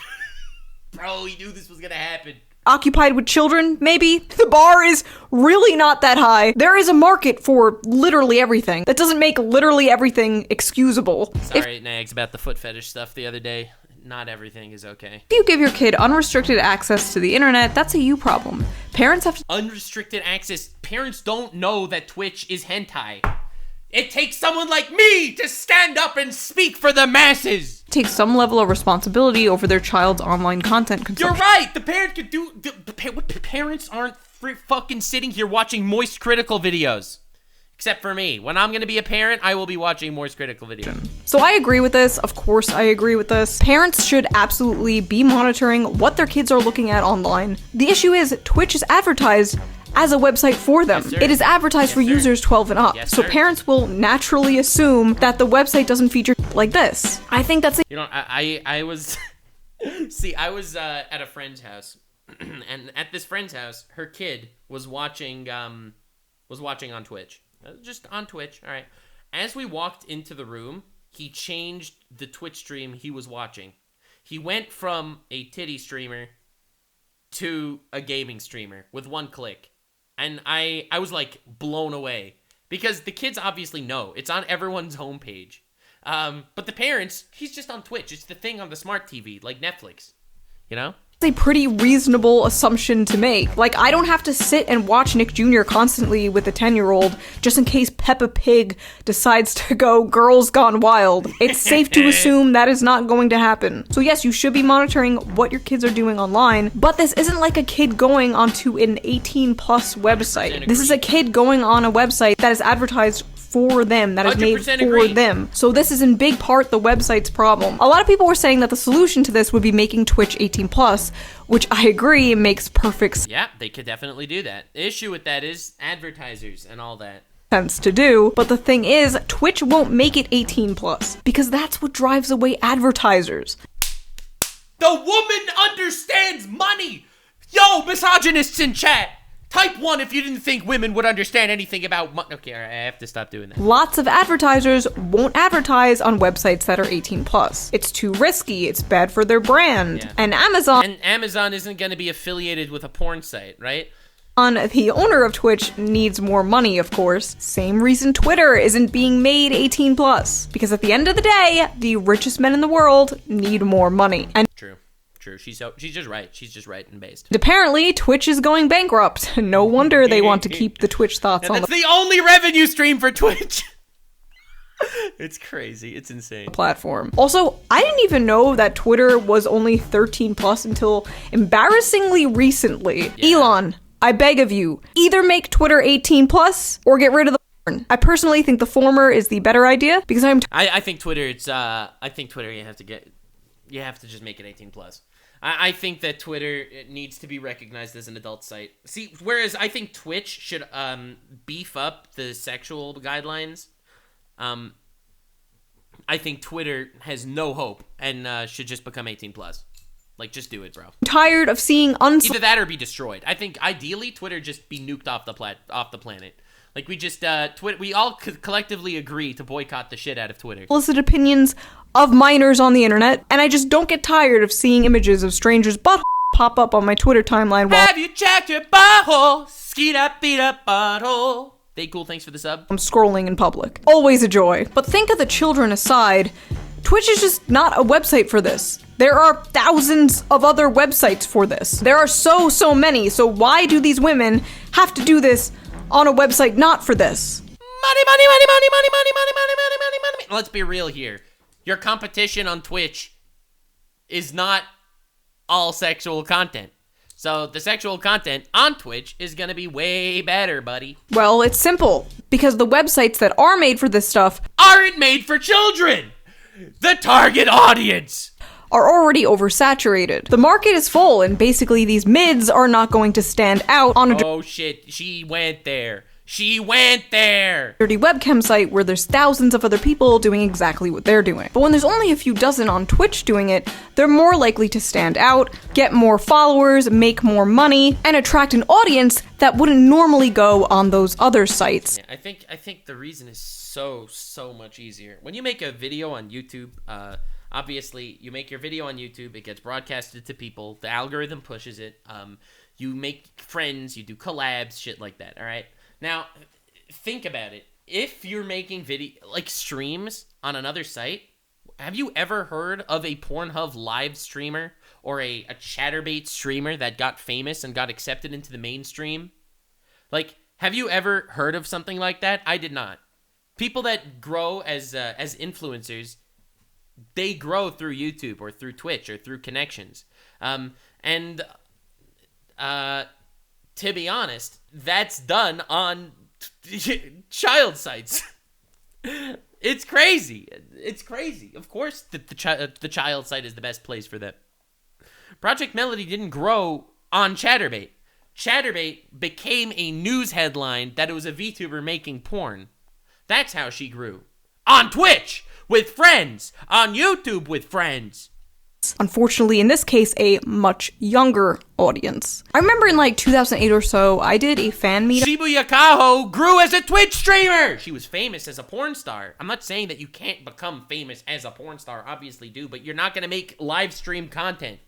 Bro, he knew this was going to happen.
Occupied with children, maybe? The bar is really not that high. There is a market for literally everything. That doesn't make literally everything excusable.
Sorry, Nags, about the foot fetish stuff the other day. Not everything is okay.
If you give your kid unrestricted access to the internet, that's a you problem. Parents have to...
Unrestricted access. Parents don't know that Twitch is hentai. It takes someone like me to stand up and speak for the masses.
Take some level of responsibility over their child's online content consumption.
You're right. The parent could do... Parents aren't fucking sitting here watching moist critical videos. Except for me. When I'm going to be a parent, I will be watching moist critical videos.
So I agree with this. Of course I agree with this. Parents should absolutely be monitoring what their kids are looking at online. The issue is Twitch is advertised as a website for them.
Yes,
it is advertised for users 12 and up.
Yes,
so parents will naturally assume that the website doesn't feature like this. I think that's
You know, I was... See, I was at a friend's house. And at this friend's house, her kid was watching on Twitch. Just on Twitch, all right. As we walked into the room, he changed the Twitch stream he was watching. He went from a titty streamer to a gaming streamer with one click. And I was like blown away because the kids obviously know. It's on everyone's homepage. But the parents, he's just on Twitch. It's the thing on the smart TV, like Netflix, you know?
a pretty reasonable assumption to make. Like, I don't have to sit and watch Nick Jr. constantly with a 10-year-old just in case Peppa Pig decides to go Girls Gone Wild. It's safe to assume that is not going to happen. So yes, you should be monitoring what your kids are doing online, but this isn't like a kid going onto an 18-plus website. This is a kid going on a website that is advertised for them, that is made for them. So this is in big part the website's problem. A lot of people were saying that the solution to this would be making Twitch 18+, which I agree makes perfect sense.
Yeah, they could definitely do that. The issue with that is advertisers and all that.
Sense to do, but the thing is, Twitch won't make it 18+, because that's what drives away advertisers.
The woman understands money! Yo, misogynists in chat! Type 1 if you didn't think women would understand anything about money. Okay, I have to stop doing that.
Lots of advertisers won't advertise on websites that are 18+. It's too risky, it's bad for their brand.
Yeah.
And Amazon
isn't going to be affiliated with a porn site, right?
The owner of Twitch needs more money, of course. Same reason Twitter isn't being made 18+. Because at the end of the day, the richest men in the world need more money. And
True. She's just right. She's just right and based.
Apparently, Twitch is going bankrupt. No wonder they want to keep the Twitch thoughts on
that's the only revenue stream for Twitch. It's crazy. It's insane.
Platform. Also, I didn't even know that Twitter was only 13+ until embarrassingly recently.
Yeah.
Elon, I beg of you, either make Twitter 18 plus or get rid of the porn. I personally think the former is the better idea because
I think Twitter, I think Twitter you have to just make it 18 plus. I think that Twitter needs to be recognized as an adult site. See, whereas I think Twitch should beef up the sexual guidelines. I think Twitter has no hope and should just become 18 plus. Like, just do it, bro.
tired of seeing
Either that or be destroyed. I think ideally Twitter just be nuked off the planet. Like, we just we all collectively agree to boycott the shit out of Twitter.
Illicit opinions of minors on the internet, and I just don't get tired of seeing images of strangers' butt pop up on my Twitter timeline while
Have you checked your butthole? Skeet up, beat up, butthole. They cool, thanks for the sub.
I'm scrolling in public. Always a joy. But think of the children aside, Twitch is just not a website for this. There are thousands of other websites for this. There are so many, so why do these women have to do this on a website not for this?
Money. Let's be real here. Your competition on Twitch is not all sexual content. So the sexual content on Twitch is gonna be way better, buddy.
Well, it's simple. Because the websites that are made for this stuff
aren't made for children! The target audience!
Are already oversaturated. The market is full, and basically these mids are not going to stand out on a
oh shit, she went there. She went there!
dirty webcam site where there's thousands of other people doing exactly what they're doing. But when there's only a few dozen on Twitch doing it, they're more likely to stand out, get more followers, make more money, and attract an audience that wouldn't normally go on those other sites.
Yeah, I think the reason is so much easier. When you make a video on YouTube, obviously, you make your video on YouTube, it gets broadcasted to people, the algorithm pushes it, you make friends, you do collabs, shit like that, alright? Now, think about it. If you're making streams on another site, have you ever heard of a Pornhub live streamer or a Chatterbait streamer that got famous and got accepted into the mainstream? Like, have you ever heard of something like that? I did not. People that grow as influencers, they grow through YouTube or through Twitch or through connections. To be honest, that's done on child sites. It's crazy. It's crazy. Of course, the child site is the best place for them. Project Melody didn't grow on Chatterbait. Chatterbait became a news headline that it was a VTuber making porn. That's how she grew. On Twitch with friends. On YouTube with friends.
Unfortunately, in this case, a much younger audience. I remember in like 2008 or so, I did a fan meetup.
Shibuya Kaho grew as a Twitch streamer. She was famous as a porn star. I'm not saying that you can't become famous as a porn star. Obviously do, but you're not going to make live stream content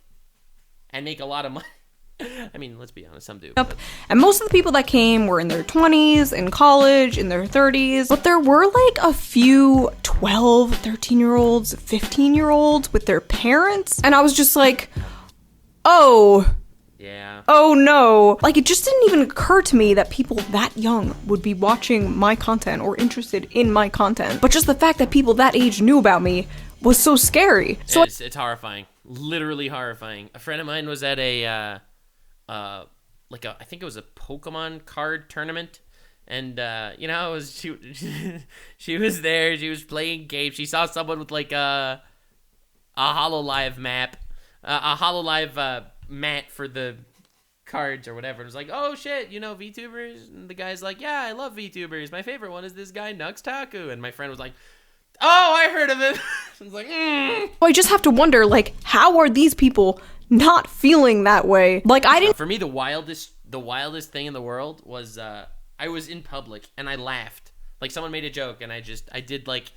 and make a lot of money. I mean, let's be honest, some do.
And most of the people that came were in their 20s, in college, in their 30s. But there were like a few 12, 13-year-olds, 15-year-olds with their parents. And I was just like, oh.
Yeah.
Oh no. Like, it just didn't even occur to me that people that young would be watching my content or interested in my content. But just the fact that people that age knew about me was so scary. So
it's horrifying. Literally horrifying. A friend of mine was at I think it was a Pokemon card tournament, and she was there, she was playing games, she saw someone with like a HoloLive map, a HoloLive mat for the cards or whatever, and was like, oh shit, you know VTubers? And the guy's like, yeah, I love VTubers, my favorite one is this guy Taku, and my friend was like, oh, I heard of him. I was like,
I just have to wonder, like, how are these people not feeling that way? Like, I didn't.
For me, the wildest thing in the world was I was in public and I laughed. Like, someone made a joke and I did like,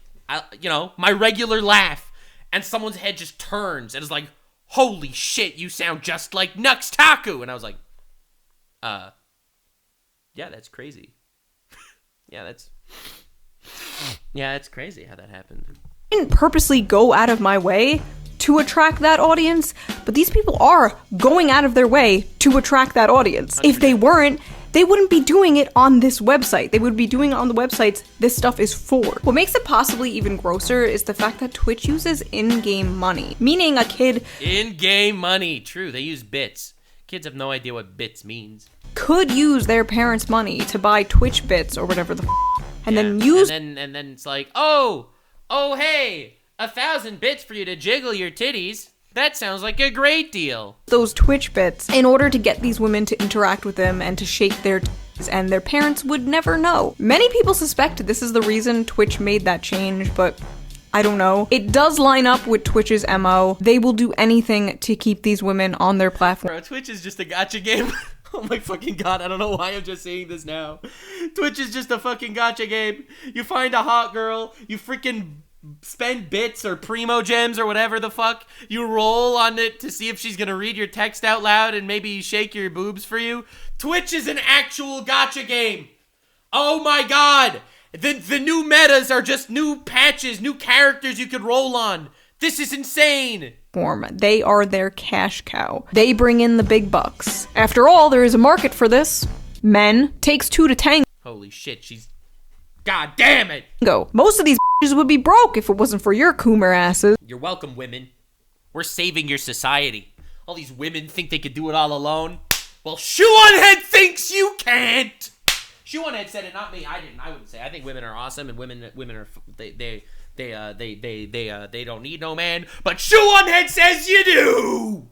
my regular laugh, and someone's head just turns and is like, holy shit, you sound just like Taku. And I was like, yeah, that's crazy. Yeah, it's crazy how that happened.
I didn't purposely go out of my way to attract that audience, but these people are going out of their way to attract that audience. 100%. If they weren't, they wouldn't be doing it on this website. They would be doing it on the websites this stuff is for. What makes it possibly even grosser is the fact that Twitch uses in-game money, meaning a kid...
In-game money, true, they use bits. Kids have no idea what bits means.
could use their parents' money to buy Twitch bits or whatever the and then use
and then it's like, oh hey, 1,000 bits for you to jiggle your titties. That sounds like a great deal.
those Twitch bits in order to get these women to interact with them and to shake their titties, and their parents would never know. Many people suspect this is the reason Twitch made that change, but I don't know. It does line up with Twitch's MO. They will do anything to keep these women on their platform.
Bro, Twitch is just a gacha game. Oh my fucking god, I don't know why I'm just saying this now. Twitch is just a fucking gacha game. You find a hot girl, you freaking spend bits or primo gems or whatever the fuck. You roll on it to see if she's gonna read your text out loud and maybe shake your boobs for you. Twitch is an actual gacha game. Oh my god. The new metas are just new patches, new characters you could roll on. This is insane.
They are their cash cow. They bring in the big bucks. After all, there is a market for this. Men, takes two to tango.
Holy shit, she's... God damn it!
Most of these bitches would be broke if it wasn't for your coomer asses.
You're welcome, women. We're saving your society. All these women think they could do it all alone. Well, Shoe-on-Head thinks you can't! Shoe-on-Head said it, not me. I didn't. I wouldn't say. I think women are awesome, and women are... They don't need no man, but Shoe-on-Head says you do!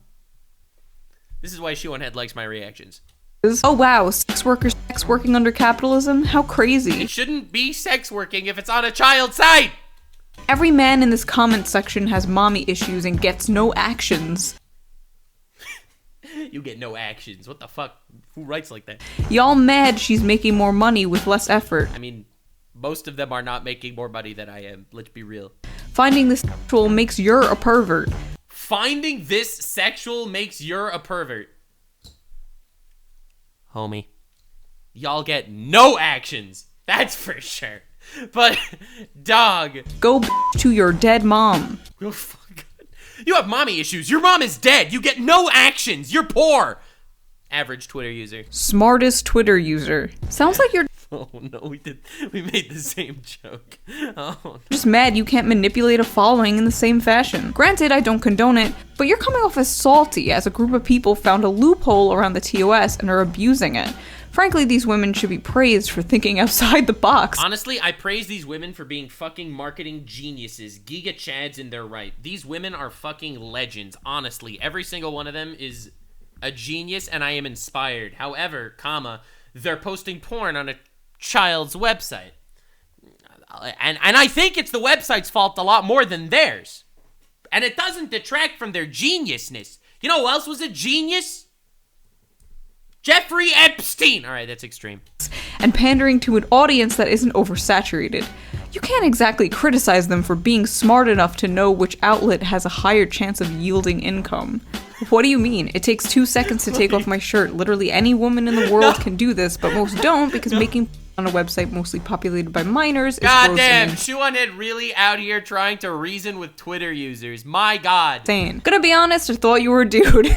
This is why Shoe-on-Head likes my reactions.
Oh wow, sex working under capitalism? How crazy.
It shouldn't be sex working if it's on a child site!
Every man in this comment section has mommy issues and gets no actions.
You get no actions. What the fuck? Who writes like that?
Y'all mad she's making more money with less effort.
I mean, most of them are not making more money than I am. Let's be real.
Finding this sexual makes you're a pervert.
Finding this sexual makes you're a pervert. Homie. Y'all get no actions. That's for sure. But, dog.
Go to your dead mom.
Oh, fuck. You have mommy issues. Your mom is dead. You get no actions. You're poor. Average Twitter user.
Smartest Twitter user. Sounds like you're
Oh no, we made the same joke. Oh no.
just mad you can't manipulate a following in the same fashion. Granted, I don't condone it, but you're coming off as salty as a group of people found a loophole around the TOS and are abusing it. Frankly, these women should be praised for thinking outside the box.
Honestly, I praise these women for being fucking marketing geniuses. Giga Chads in their right. These women are fucking legends. Honestly, every single one of them is a genius and I am inspired. However, they're posting porn on a child's website. And I think it's the website's fault a lot more than theirs. And it doesn't detract from their geniusness. You know who else was a genius? Jeffrey Epstein. All right, that's extreme.
And pandering to an audience that isn't oversaturated. You can't exactly criticize them for being smart enough to know which outlet has a higher chance of yielding income. What do you mean? It takes 2 seconds to take off my shirt. Literally any woman in the world can do this, but most don't because making on a website mostly populated by minors is
goddamn, Shoe-on-Head really out here trying to reason with Twitter users. My god.
insane. Gonna be honest, I thought you were a dude.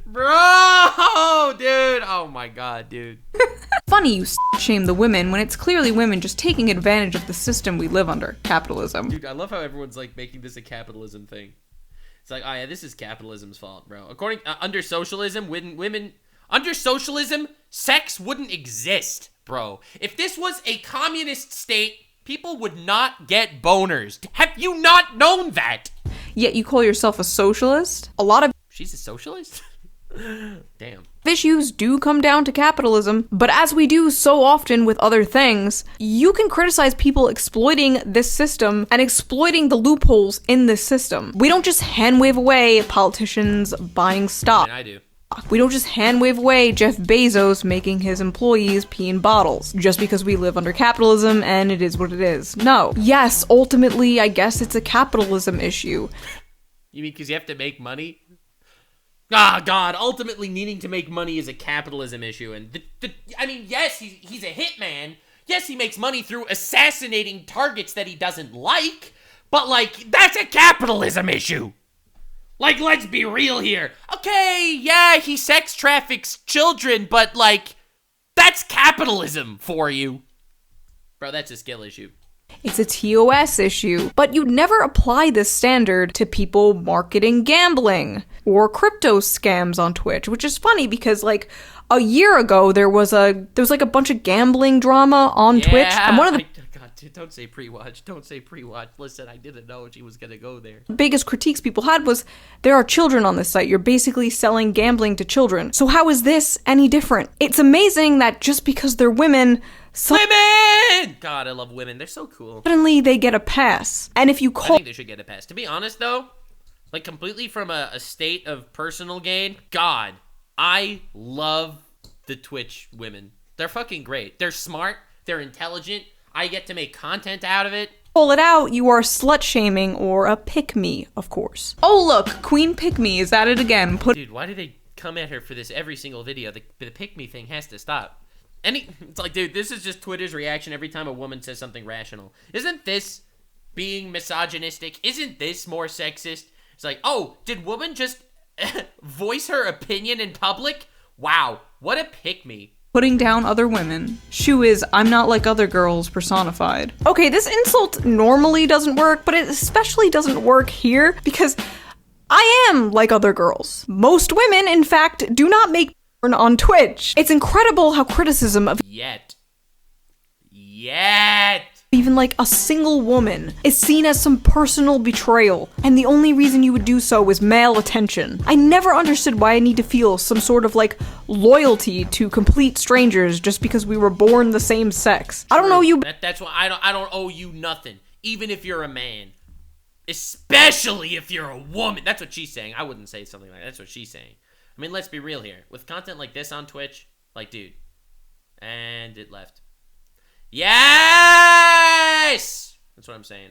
Bro, dude. Oh my god, dude.
Funny you shame the women when it's clearly women just taking advantage of the system we live under, capitalism.
Dude, I love how everyone's like making this a capitalism thing. It's like, oh yeah, this is capitalism's fault, bro. According under socialism, under socialism, sex wouldn't exist, bro. If this was a communist state, people would not get boners. Have you not known that?
Yet you call yourself a socialist? A lot of
She's a socialist? Damn.
issues do come down to capitalism, but as we do so often with other things, you can criticize people exploiting this system and exploiting the loopholes in this system. We don't just hand wave away politicians buying stock.
I do.
We don't just hand wave away Jeff Bezos making his employees pee in bottles just because we live under capitalism and it is what it is. No. Yes, ultimately, I guess it's a capitalism issue.
You mean because you have to make money? Ah, God, ultimately needing to make money is a capitalism issue. And, I mean, yes, he's a hitman. Yes, he makes money through assassinating targets that he doesn't like. But, like, that's a capitalism issue. Like, let's be real here. Okay, yeah, he sex traffics children, but, like, that's capitalism for you. Bro, that's a skill issue.
It's a TOS issue. But you'd never apply this standard to people marketing gambling or crypto scams on Twitch, which is funny because like a year ago there was like a bunch of gambling drama on Twitch, and one of the
God, dude, don't say pre-watch. Don't say pre-watch. Listen, I didn't know she was gonna go there.
biggest critiques people had was there are children on this site. You're basically selling gambling to children. So how is this any different? It's amazing that just because they're women,
Women! God, I love women. They're so cool.
suddenly they get a pass. And if you
I
call
think they should get a pass. To be honest, though, like completely from a state of personal gain, God, I love the Twitch women. They're fucking great. They're smart. They're intelligent. I get to make content out of it.
Pull it out, you are slut-shaming or a pick-me, of course. Oh look, Queen Pick-me is at it again.
Dude, why do they come at her for this every single video? The pick-me thing has to stop. It's like, dude, this is just Twitter's reaction every time a woman says something rational. Isn't this being misogynistic? Isn't this more sexist? It's like, oh, did woman just voice her opinion in public? Wow, what a pick-me.
Putting down other women. Shu is I'm not like other girls personified. Okay, this insult normally doesn't work, but it especially doesn't work here because I am like other girls. Most women, in fact, do not make porn on Twitch. It's incredible how criticism of
Yet.
even like a single woman is seen as some personal betrayal, and the only reason you would do so is male attention. I never understood why I need to feel some sort of like loyalty to complete strangers just because we were born the same sex. I don't know you.
That's why I don't owe you nothing, even if you're a man. Especially if you're a woman. That's what she's saying. I wouldn't say something like that. That's what she's saying. I mean, let's be real here. With content like this on Twitch, like, dude. And it left. Yes! That's what I'm saying.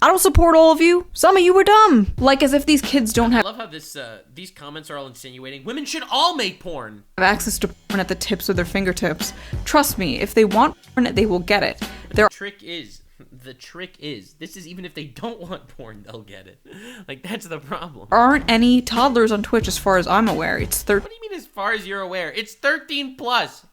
I don't support all of you. Some of you are dumb. Like as if these kids don't
I
have
love how these comments are all insinuating women should all make porn.
access to porn at the tips of their fingertips. Trust me, if they want porn, they will get it.
The trick is, this is even if they don't want porn, they'll get it. Like, that's the problem.
Aren't any toddlers on Twitch as far as I'm aware. It's 13.
What do you mean as far as you're aware? It's 13 plus.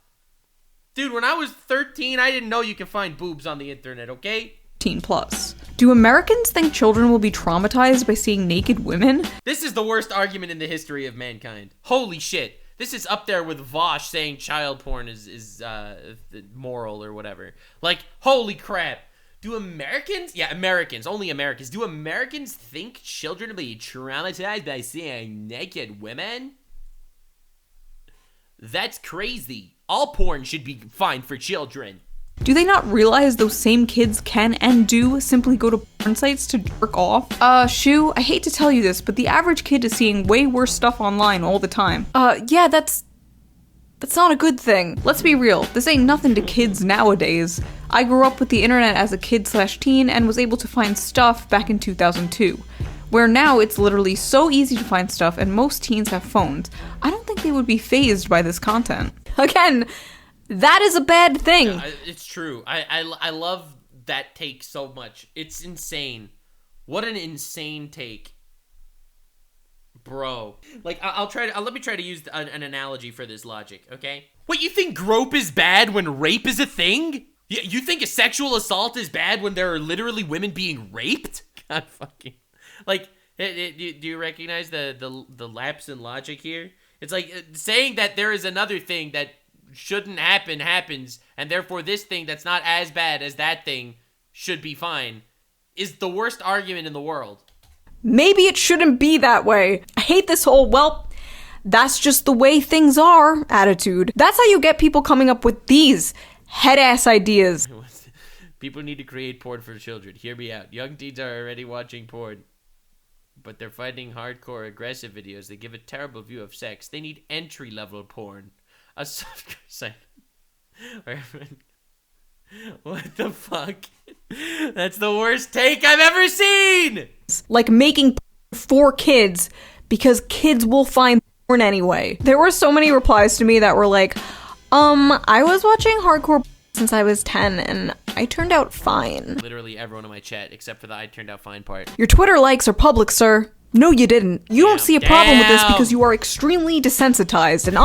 Dude, when I was 13, I didn't know you could find boobs on the internet, okay?
Plus. Do Americans think children will be traumatized by seeing naked women?
This is the worst argument in the history of mankind. Holy shit. This is up there with Vosh saying child porn is moral or whatever. Like, holy crap. Do Americans, only Americans, do Americans think children will be traumatized by seeing naked women? That's crazy. All porn should be fine for children.
Do they not realize those same kids can and do simply go to porn sites to jerk off? Shu, I hate to tell you this, but the average kid is seeing way worse stuff online all the time. Yeah, that's not a good thing. Let's be real, this ain't nothing to kids nowadays. I grew up with the internet as a kid/teen and was able to find stuff back in 2002. Where now it's literally so easy to find stuff and most teens have phones. I don't think they would be fazed by this content. Again, that is a bad thing.
Yeah, it's true. I love that take so much. It's insane. What an insane take. Bro. Like, let me try to use an analogy for this logic, okay? What, you think grope is bad when rape is a thing? You think a sexual assault is bad when there are literally women being raped? God fucking... Like, do you recognize the lapse in logic here? It's like saying that there is another thing that shouldn't happen happens, and therefore this thing that's not as bad as that thing should be fine, is the worst argument in the world.
Maybe it shouldn't be that way. I hate this whole, well, that's just the way things are attitude. That's how you get people coming up with these head-ass ideas.
People need to create porn for children. Hear me out. Young teens are already watching porn, but they're finding hardcore aggressive videos that give a terrible view of sex. They need entry-level porn. A software site. What the fuck? That's the worst take I've ever seen!
Like making for kids because kids will find porn anyway. There were so many replies to me that were like, I was watching hardcore since I was 10 and I turned out fine.
Literally everyone in my chat except for the I turned out fine part.
Your Twitter likes are public, sir. No, you didn't. You don't see a problem with this because you are extremely desensitized and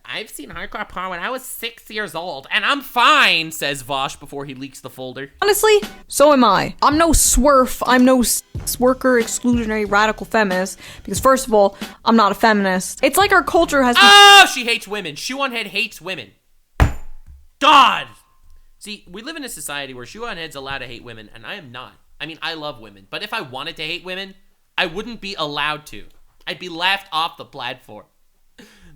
I've seen hardcore porn when I was 6 years old, and I'm fine, says Vosh before he leaks the folder.
Honestly, so am I. I'm no swerf, I'm no sex worker, exclusionary, radical feminist, because first of all, I'm not a feminist. It's like our culture has-
Oh, she hates women. Shoe-on-head hates women. God! See, we live in a society where Shoe-on-head's allowed to hate women, and I am not. I mean, I love women, but if I wanted to hate women, I wouldn't be allowed to. I'd be laughed off the platform.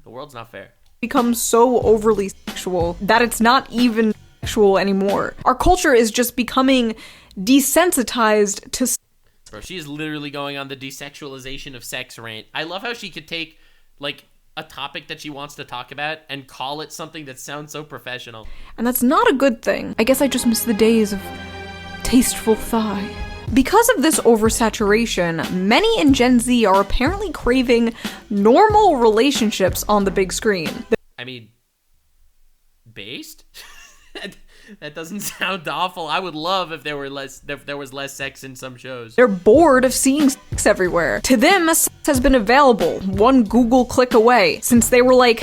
The world's not fair.
Become so overly sexual that it's not even sexual anymore. Our culture is just becoming desensitized to
Bro, she is literally going on the desexualization of sex rant. I love how she could take, like, a topic that she wants to talk about and call it something that sounds so professional.
and that's not a good thing. I guess I just miss the days of tasteful thigh. Because of this oversaturation, many in Gen Z are apparently craving normal relationships on the big screen.
I mean, based? That doesn't sound awful. I would love if there was less sex in some shows.
They're bored of seeing sex everywhere. To them, sex has been available one Google click away since they were like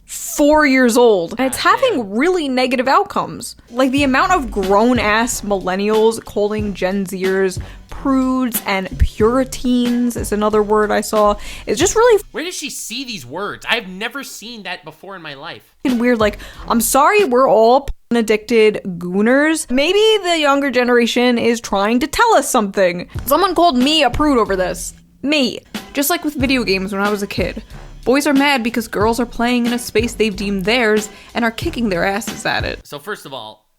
4 years old, and it's having really negative outcomes. Like the amount of grown-ass millennials calling Gen Zers prudes and puritans is another word I saw. It's just really
Where does she see these words? I've never seen that before in my life.
weird. Like, I'm sorry we're all addicted gooners. Maybe the younger generation is trying to tell us something. Someone called me a prude over this. Me. Just like with video games when I was a kid. Boys are mad because girls are playing in a space they've deemed theirs and are kicking their asses at it.
So first of all,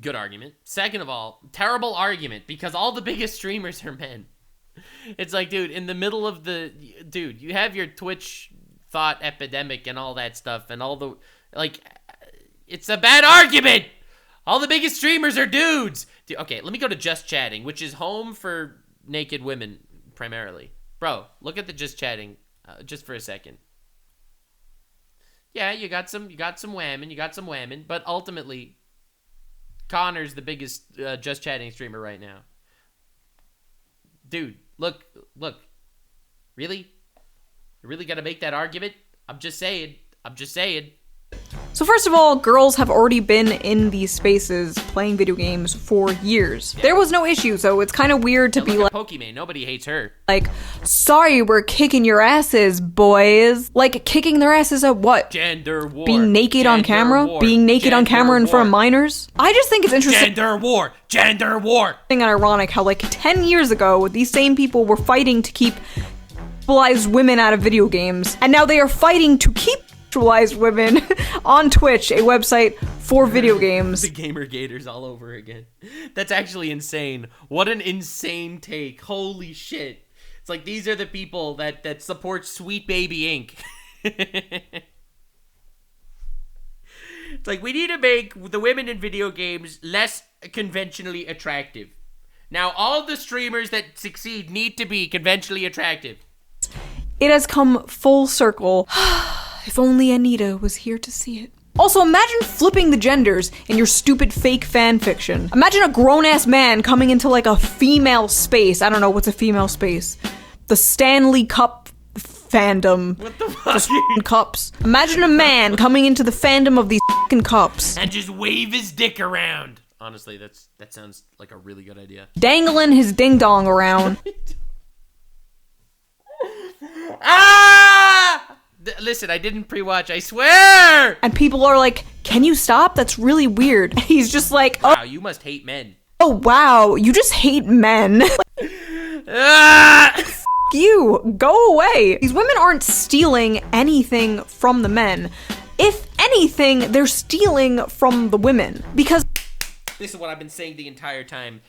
good argument. Second of all, terrible argument because all the biggest streamers are men. It's like, dude, in the middle of dude, you have your Twitch thought epidemic and all that stuff and all the, like, it's a bad argument. All the biggest streamers are dudes. Dude, okay, let me go to Just Chatting, which is home for naked women primarily. Bro, look at the Just Chatting. Just for a second. Yeah, you got some whammon, but ultimately, Connor's the biggest Just Chatting streamer right now. Dude, look. Really? You really gotta make that argument? I'm just saying.
So first of all, girls have already been in these spaces playing video games for years. There was no issue, so it's kind of weird to be like,
Pokimane, nobody hates her.
Like, sorry, we're kicking your asses, boys. Like, kicking their asses at what?
Gender war.
Being naked on camera? Being naked on camera in front of minors? I just think it's interesting
Gender war.
and ironic how, like, 10 years ago, these same people were fighting to keep sexualized women out of video games, and now they are fighting to keep sexualized women on Twitch, a website for video games.
The Gamergaters all over again. That's actually insane. What an insane take. Holy shit. It's like these are the people that support Sweet Baby Inc. It's like we need to make the women in video games less conventionally attractive. Now all the streamers that succeed need to be conventionally attractive.
It has come full circle. If only Anita was here to see it. Also, imagine flipping the genders in your stupid fake fan fiction. Imagine a grown-ass man coming into like a female space. I don't know, what's a female space? The Stanley Cup fandom.
What the fuck?
The cups. Imagine a man coming into the fandom of these cups.
And just wave his dick around. Honestly, that sounds like a really good idea.
Dangling his ding-dong around.
Ah! Listen, I didn't pre-watch, I swear!
And people are like, can you stop? That's really weird. And he's just like,
Wow, you must hate men.
oh wow, you just hate men.
Ah!
You, go away. These women aren't stealing anything from the men. If anything, they're stealing from the women. Because
This is what I've been saying the entire time.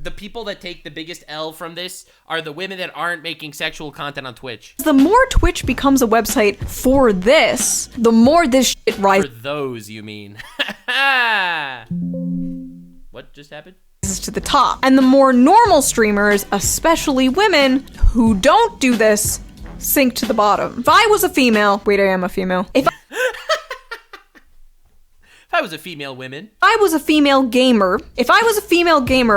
The people that take the biggest L from this are the women that aren't making sexual content on Twitch.
the more Twitch becomes a website for this, the more this shit
For
rises
those, you mean. What just happened?
to the top. And the more normal streamers, especially women, who don't do this, sink to the bottom. If I was a female, wait, I am a female. If
If I was a female woman.
I was a female gamer,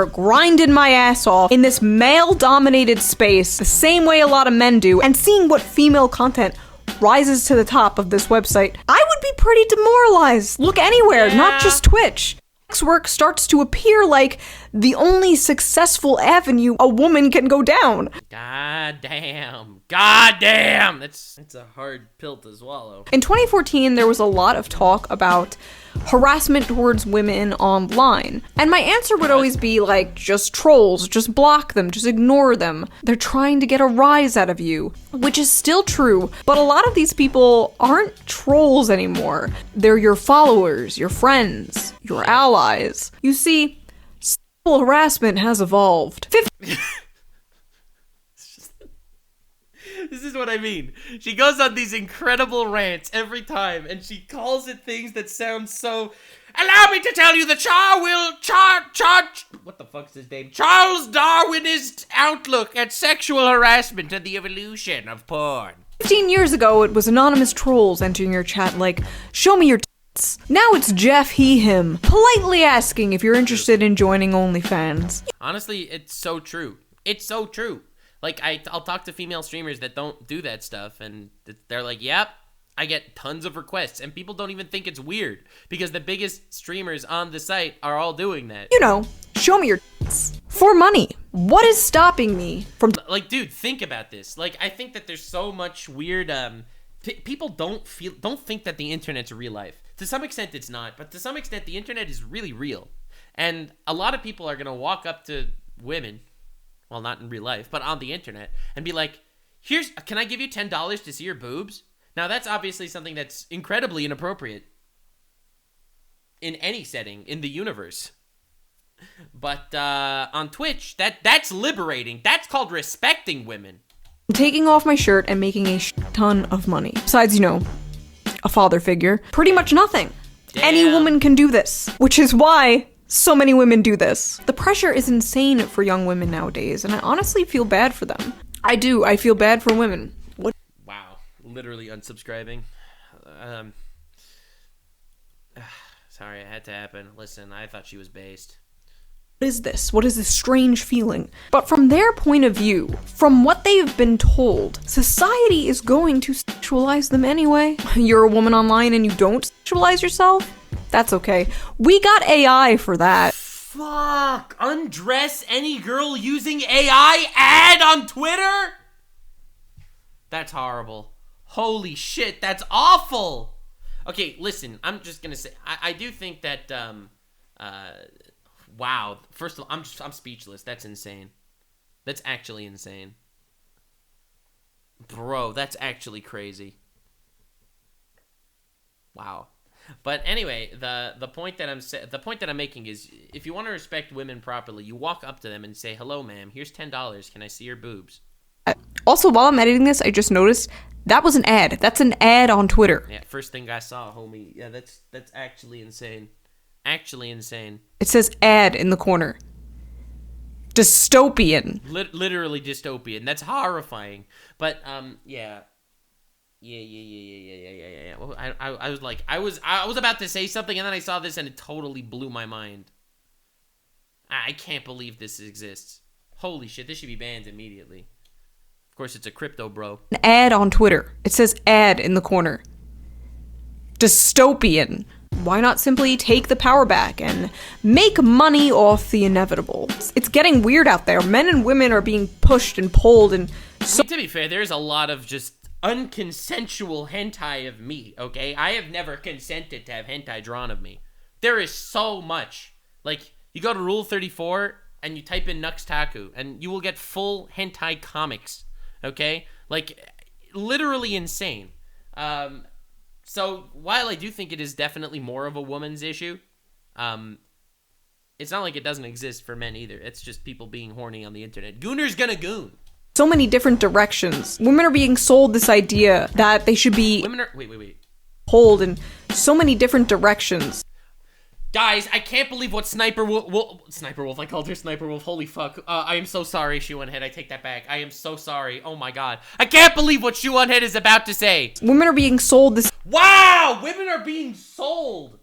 grinding my ass off in this male-dominated space, the same way a lot of men do, and seeing what female content rises to the top of this website, I would be pretty demoralized. Look anywhere, not just Twitch. Sex work starts to appear like the only successful avenue a woman can go down.
God damn. God damn. That's a hard pill to swallow.
In 2014, there was a lot of talk about harassment towards women online. And my answer would always be like, just trolls, just block them, just ignore them. They're trying to get a rise out of you, which is still true. But a lot of these people aren't trolls anymore. They're your followers, your friends, your allies. You see, sexual harassment has evolved.
This is what I mean. She goes on these incredible rants every time, and she calls it things that sound so... Allow me to tell you the what the fuck's his name? Charles Darwinist outlook at sexual harassment and the evolution of porn.
15 years ago, it was anonymous trolls entering your chat like, show me your tits. Now it's Jeff, he, him, politely asking if you're interested in joining OnlyFans.
Honestly, it's so true. It's so true. Like, I'll talk to female streamers that don't do that stuff, and they're like, yep, I get tons of requests, and people don't even think it's weird, because the biggest streamers on the site are all doing that.
You know, show me your tits. For money. What is stopping me from...
Like, dude, think about this. Like, I think that there's so much weird, people don't think that the internet's real life. To some extent, it's not, but to some extent, the internet is really real. And a lot of people are gonna walk up to women... well, not in real life, but on the internet, and be like, can I give you $10 to see your boobs? Now, that's obviously something that's incredibly inappropriate in any setting in the universe. But on Twitch, that's liberating. That's called respecting women.
Taking off my shirt and making a ton of money. Besides, you know, a father figure. Pretty much nothing.
Damn.
Any woman can do this, which is why so many women do this. The pressure is insane for young women nowadays, and I honestly feel bad for them. I do. I feel bad for women. What?
Wow. Literally unsubscribing. Sorry, it had to happen. Listen, I thought she was based.
What is this? What is this strange feeling? But from their point of view, from what they've been told, society is going to sexualize them anyway. You're a woman online and you don't sexualize yourself? That's okay. We got AI for that.
Fuck! Undress any girl using AI ad on Twitter? That's horrible. Holy shit, that's awful! Okay, listen, I'm just gonna say, I do think that, wow. First of all, I'm speechless. That's insane. That's actually insane. Bro, that's actually crazy. Wow. But anyway, the point that I'm making is, if you want to respect women properly, you walk up to them and say, "Hello, ma'am. Here's $10. Can I see your boobs?"
Also, while I'm editing this, I just noticed that was an ad. That's an ad on Twitter.
Yeah, first thing I saw, homie. Yeah, that's actually insane. Actually insane.
It says ad in the corner. Dystopian.
Literally dystopian. That's horrifying. But yeah. Well, I was like, I was about to say something, and then I saw this, and it totally blew my mind. I can't believe this exists. Holy shit, this should be banned immediately. Of course, it's a crypto bro.
An ad on Twitter. It says ad in the corner. Dystopian. Why not simply take the power back and make money off the inevitable? It's getting weird out there. Men and women are being pushed and pulled, and so...
To be fair, there's a lot of just unconsensual hentai of me, okay? I have never consented to have hentai drawn of me. There is so much. Like, you go to Rule 34 and you type in Nux Taku, and you will get full hentai comics, okay? Like, literally insane. So, while I do think it is definitely more of a woman's issue, it's not like it doesn't exist for men either. It's just people being horny on the internet. Gooner's gonna goon.
So many different directions. Women are being sold this idea that they should be...
Women are... Wait.
...pulled in so many different directions.
Guys, I can't believe what Sniper Wolf, I called her Sniper Wolf, holy fuck. I am so sorry, Shoe on Head, I take that back. I am so sorry, oh my god. I can't believe what Shoe on Head is about to say.
Women are being sold this...
Wow! Women are being sold!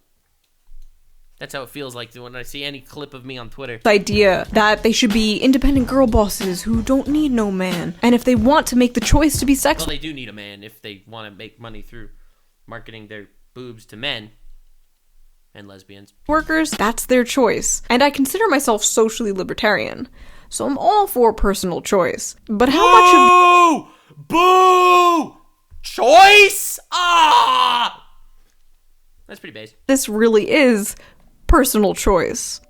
That's how it feels like when I see any clip of me on Twitter.
The idea that they should be independent girl bosses who don't need no man. And if they want to make the choice to be sex
Well, they do need a man if they want to make money through marketing their boobs to men and lesbians.
workers, that's their choice. And I consider myself socially libertarian. So I'm all for personal choice. But how much of
Boo! Choice? Ah! That's pretty basic.
this really is personal choice?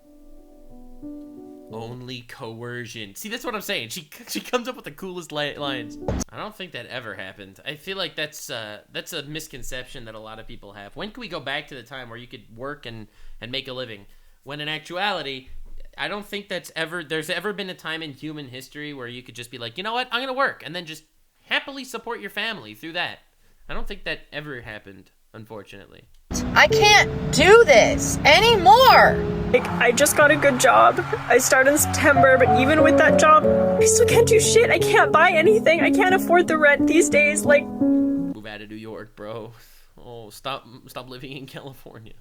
Only coercion. See, that's what I'm saying. She comes up with the coolest lines. I don't think that ever happened. I feel like that's a misconception that a lot of people have. When can we go back to the time where you could work and make a living? When in actuality, I don't think there's ever been a time in human history where you could just be like, you know what, I'm gonna work, and then just happily support your family through that. I don't think that ever happened, unfortunately.
I can't do this anymore.
Like, I just got a good job. I started in September, but even with that job, I still can't do shit. I can't buy anything. I can't afford the rent these days. Like,
Move out of New York, bro. Oh, stop living in California,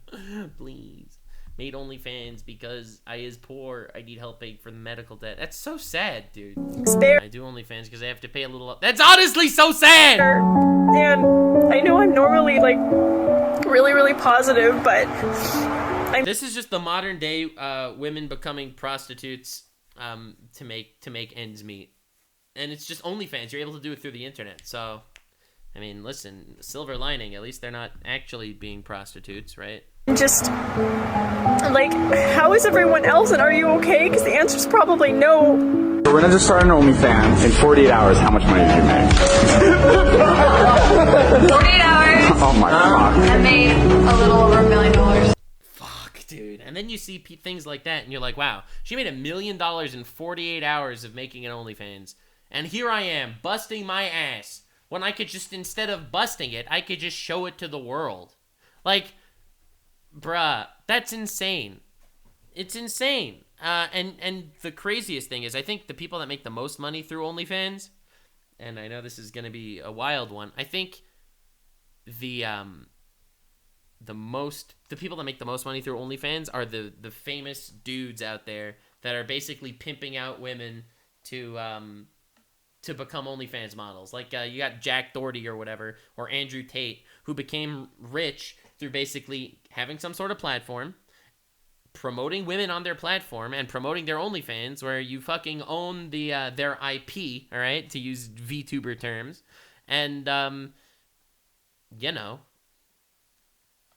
please. Made OnlyFans because I is poor. I need help paying for the medical debt. That's so sad, dude.
spare.
I do OnlyFans because I have to pay a little. That's honestly so sad.
And I know I'm normally, like, really, really positive, but
This is just the modern day women becoming prostitutes to make ends meet, and it's just OnlyFans. You're able to do it through the internet. So, I mean, listen, silver lining. At least they're not actually being prostitutes, right?
just, like, how is everyone else, and are you okay? Because the answer's probably no.
We're gonna just start an OnlyFans. In 48 hours, how much money did you make?
48 hours.
Oh my god.
I made a little over $1 million.
Fuck, dude. And then you see things like that, and you're like, wow, she made $1 million in 48 hours of making an OnlyFans. And here I am, busting my ass, when I could just, instead of busting it, I could just show it to the world. Like, bruh, that's insane. It's insane. And the craziest thing is, I think the people that make the most money through OnlyFans, and I know this is going to be a wild one, I think the people that make the most money through OnlyFans are the famous dudes out there that are basically pimping out women to become OnlyFans models. Like, you got Jack Doherty or whatever, or Andrew Tate, who became rich through basically having some sort of platform, promoting women on their platform, and promoting their OnlyFans, where you fucking own their IP, all right, to use VTuber terms, and you know,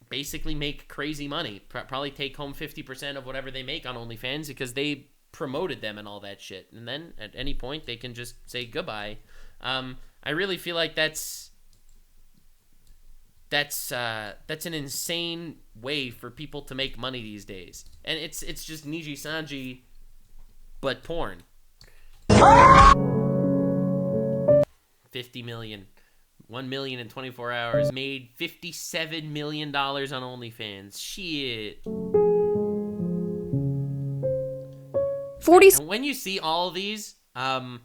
basically make crazy money. Probably take home 50% of whatever they make on OnlyFans because they promoted them and all that shit. And then at any point they can just say goodbye. I really feel like that's an insane way for people to make money these days. And it's just Niji Sanji, but porn. 50 million. 1 million in 24 hours. Made $57 million on OnlyFans. Shit.
40.
And when you see all of these, when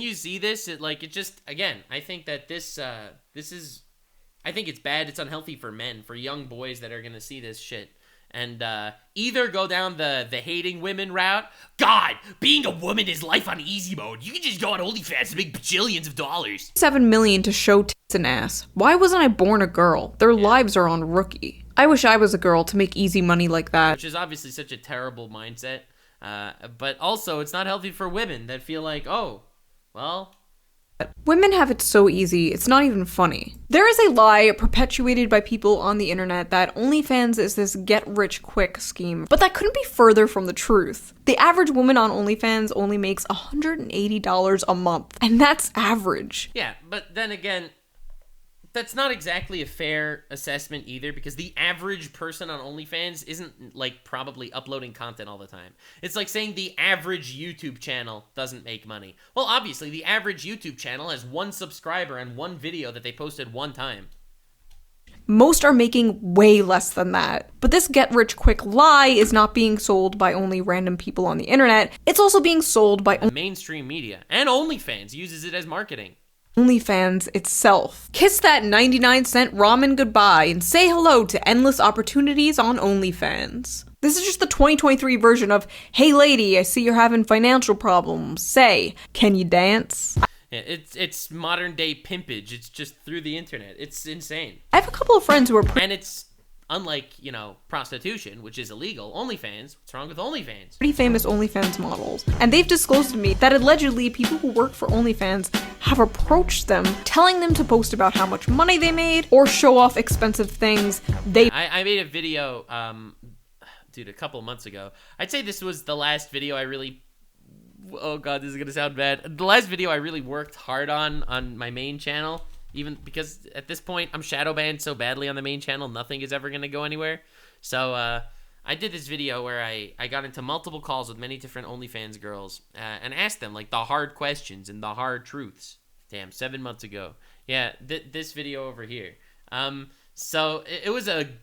you see this, it just, again, I think that this is, I think it's bad. It's unhealthy for men, for young boys that are going to see this shit. And either go down the hating women route. God, being a woman is life on easy mode. You can just go on OnlyFans and make bajillions of dollars.
7 million to show tits and ass. Why wasn't I born a girl? Their lives are on Rookie. I wish I was a girl to make easy money like that.
Which is obviously such a terrible mindset. But also, it's not healthy for women that feel like, oh, well...
Women have it so easy, it's not even funny. There is a lie perpetuated by people on the internet that OnlyFans is this get-rich-quick scheme, but that couldn't be further from the truth. The average woman on OnlyFans only makes $180 a month, and that's average.
Yeah, but then again, that's not exactly a fair assessment either, because the average person on OnlyFans isn't, like, probably uploading content all the time. It's like saying the average YouTube channel doesn't make money. Well, obviously, the average YouTube channel has 1 subscriber and 1 video that they posted 1 time.
Most are making way less than that. But this get-rich-quick lie is not being sold by only random people on the internet. It's also being sold by
Mainstream media and OnlyFans uses it as marketing.
OnlyFans itself. Kiss that 99-cent ramen goodbye and say hello to endless opportunities on OnlyFans. This is just the 2023 version of, hey lady, I see you're having financial problems. Say, can you dance?
Yeah, it's modern day pimpage. It's just through the internet. It's insane.
I have a couple of friends who are
and it's unlike, prostitution, which is illegal. OnlyFans, what's wrong with OnlyFans?
Pretty famous OnlyFans models. And they've disclosed to me that allegedly people who work for OnlyFans have approached them, telling them to post about how much money they made or show off expensive things they...
I made a video, a couple months ago. I'd say this was the last video I really... Oh god, this is gonna sound bad. The last video I really worked hard on my main channel. Even because at this point, I'm shadow banned so badly on the main channel, nothing is ever going to go anywhere. So I did this video where I got into multiple calls with many different OnlyFans girls and asked them, like, the hard questions and the hard truths. Damn, 7 months ago. Yeah, this video over here. So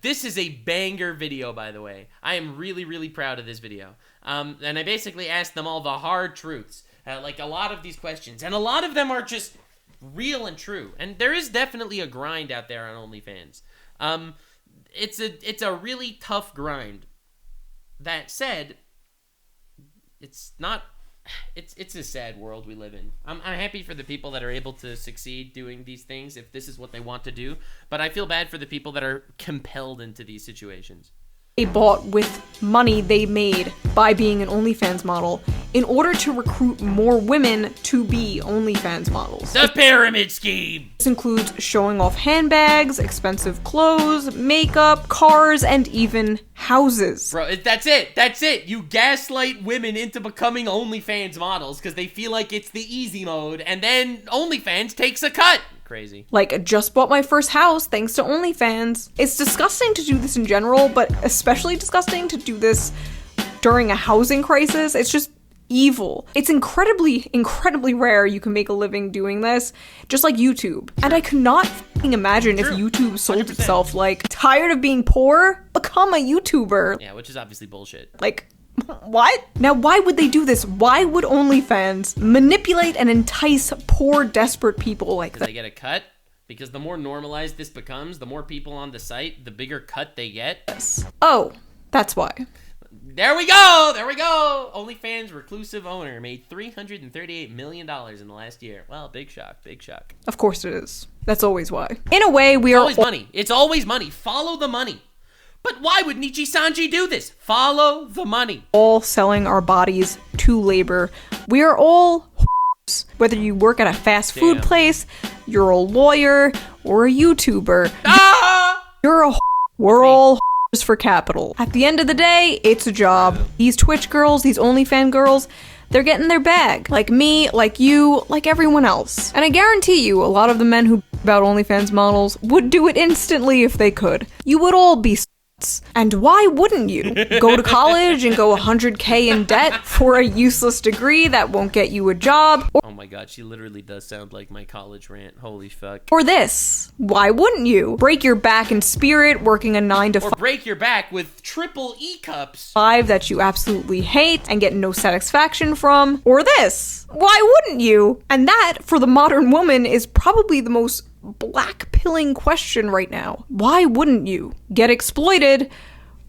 this is a banger video, by the way. I am really, really proud of this video. And I basically asked them all the hard truths. Like, a lot of these questions. And a lot of them are just... real and true, and there is definitely a grind out there on OnlyFans. It's a really tough grind. That said, it's a sad world we live in. I'm happy for the people that are able to succeed doing these things if this is what they want to do, but I feel bad for the people that are compelled into these situations.
They bought with money they made by being an OnlyFans model in order to recruit more women to be OnlyFans models.
The pyramid scheme!
This includes showing off handbags, expensive clothes, makeup, cars, and even houses.
Bro, that's it! You gaslight women into becoming OnlyFans models because they feel like it's the easy mode, and then OnlyFans takes a cut! Crazy.
Like, I just bought my first house thanks to OnlyFans. It's disgusting to do this in general, but especially disgusting to do this during a housing crisis. It's just evil. It's incredibly, incredibly rare you can make a living doing this, just like YouTube. And I could not imagine if YouTube sold
100%.
itself like, tired of being poor? Become a YouTuber.
Yeah, which is obviously bullshit.
Like, what? Now, why would they do this? Why would OnlyFans manipulate and entice poor, desperate people like that?
Because they get a cut? Because the more normalized this becomes, the more people on the site, the bigger cut they get.
Oh, that's why.
There we go! OnlyFans reclusive owner made $338 million in the last year. Well, big shock.
Of course it is. That's always why. In a way, we are
always money. It's always money. Follow the money. But why would Nichi-Sanji do this? Follow the money.
All selling our bodies to labor. We are all whether you work at a fast food place, you're a lawyer, or a YouTuber. You're a We're all for capital. At the end of the day, it's a job. These Twitch girls, these OnlyFans girls, they're getting their bag. Like me, like you, like everyone else. And I guarantee you, a lot of the men who about OnlyFans models would do it instantly if they could. You would all be and why wouldn't you? Go to college and go 100K in debt for a useless degree that won't get you a job?
Oh my god, she literally does sound like my college rant. Holy fuck.
Or this. Why wouldn't you? Break your back in spirit working a 9 to 5.
Or break your back with triple E cups.
5 that you absolutely hate and get no satisfaction from. Or this. Why wouldn't you? And that, for the modern woman, is probably the most black-pilling question right now. Why wouldn't you get exploited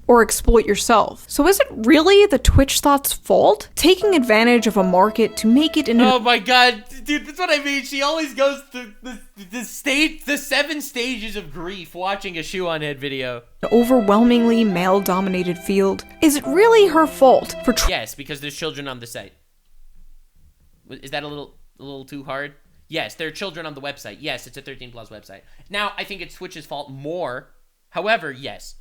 or exploit yourself? So is it really the Twitch Thought's fault? Taking advantage of a market to make it into—
Oh my god, dude, that's what I mean. She always goes through the 7 stages of grief watching a shoe on head video.
An overwhelmingly male-dominated field. Is it really her fault for—
Yes, because there's children on the site. Is that a little too hard? Yes, there are children on the website. Yes, it's a 13+ website. Now, I think it's Twitch's fault more. However, yes.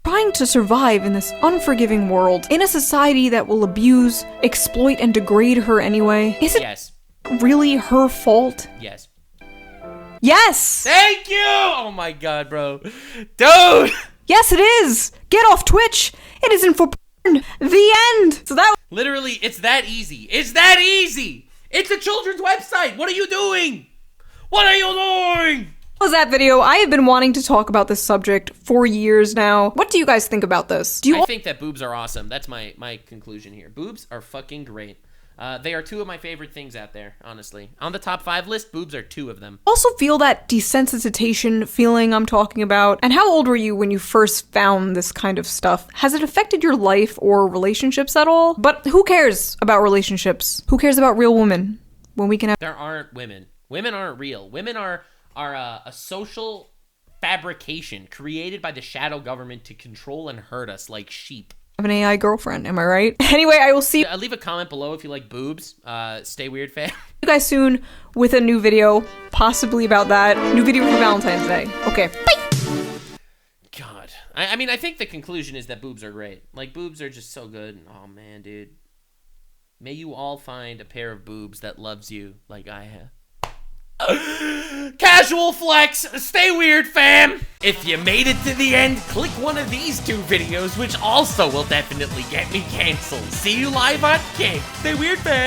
Trying to survive in this unforgiving world, in a society that will abuse, exploit, and degrade her anyway. Is it really her fault?
Yes.
Yes!
Thank you! Oh my god, bro. Dude!
Yes, it is! Get off Twitch! It isn't for porn! The end! So that—
Literally, it's that easy. It's that easy! It's a children's website! What are you doing? What are you doing?
Was that video? I have been wanting to talk about this subject for years now. What do you guys think about this?
I think that boobs are awesome. That's my conclusion here. Boobs are fucking great. They are two of my favorite things out there, honestly. On the top 5 list, boobs are 2 of them.
Also feel that desensitization feeling I'm talking about. And how old were you when you first found this kind of stuff? Has it affected your life or relationships at all? But who cares about relationships? Who cares about real women when we can have—
There aren't women. Women aren't real. Women are a social fabrication created by the shadow government to control and hurt us like sheep.
an AI girlfriend, am I right? Anyway, I will see
Leave a comment below if you like boobs. Stay weird, fam.
you guys soon with a new video, possibly about that. New video for Valentine's Day. Okay, bye!
God. I mean, I think the conclusion is that boobs are great. Like, boobs are just so good. Oh, man, dude. May you all find a pair of boobs that loves you like I have. Casual flex. Stay weird, fam. If you made it to the end, click one of these 2 videos, which also will definitely get me canceled. See you live on King. Stay weird, fam.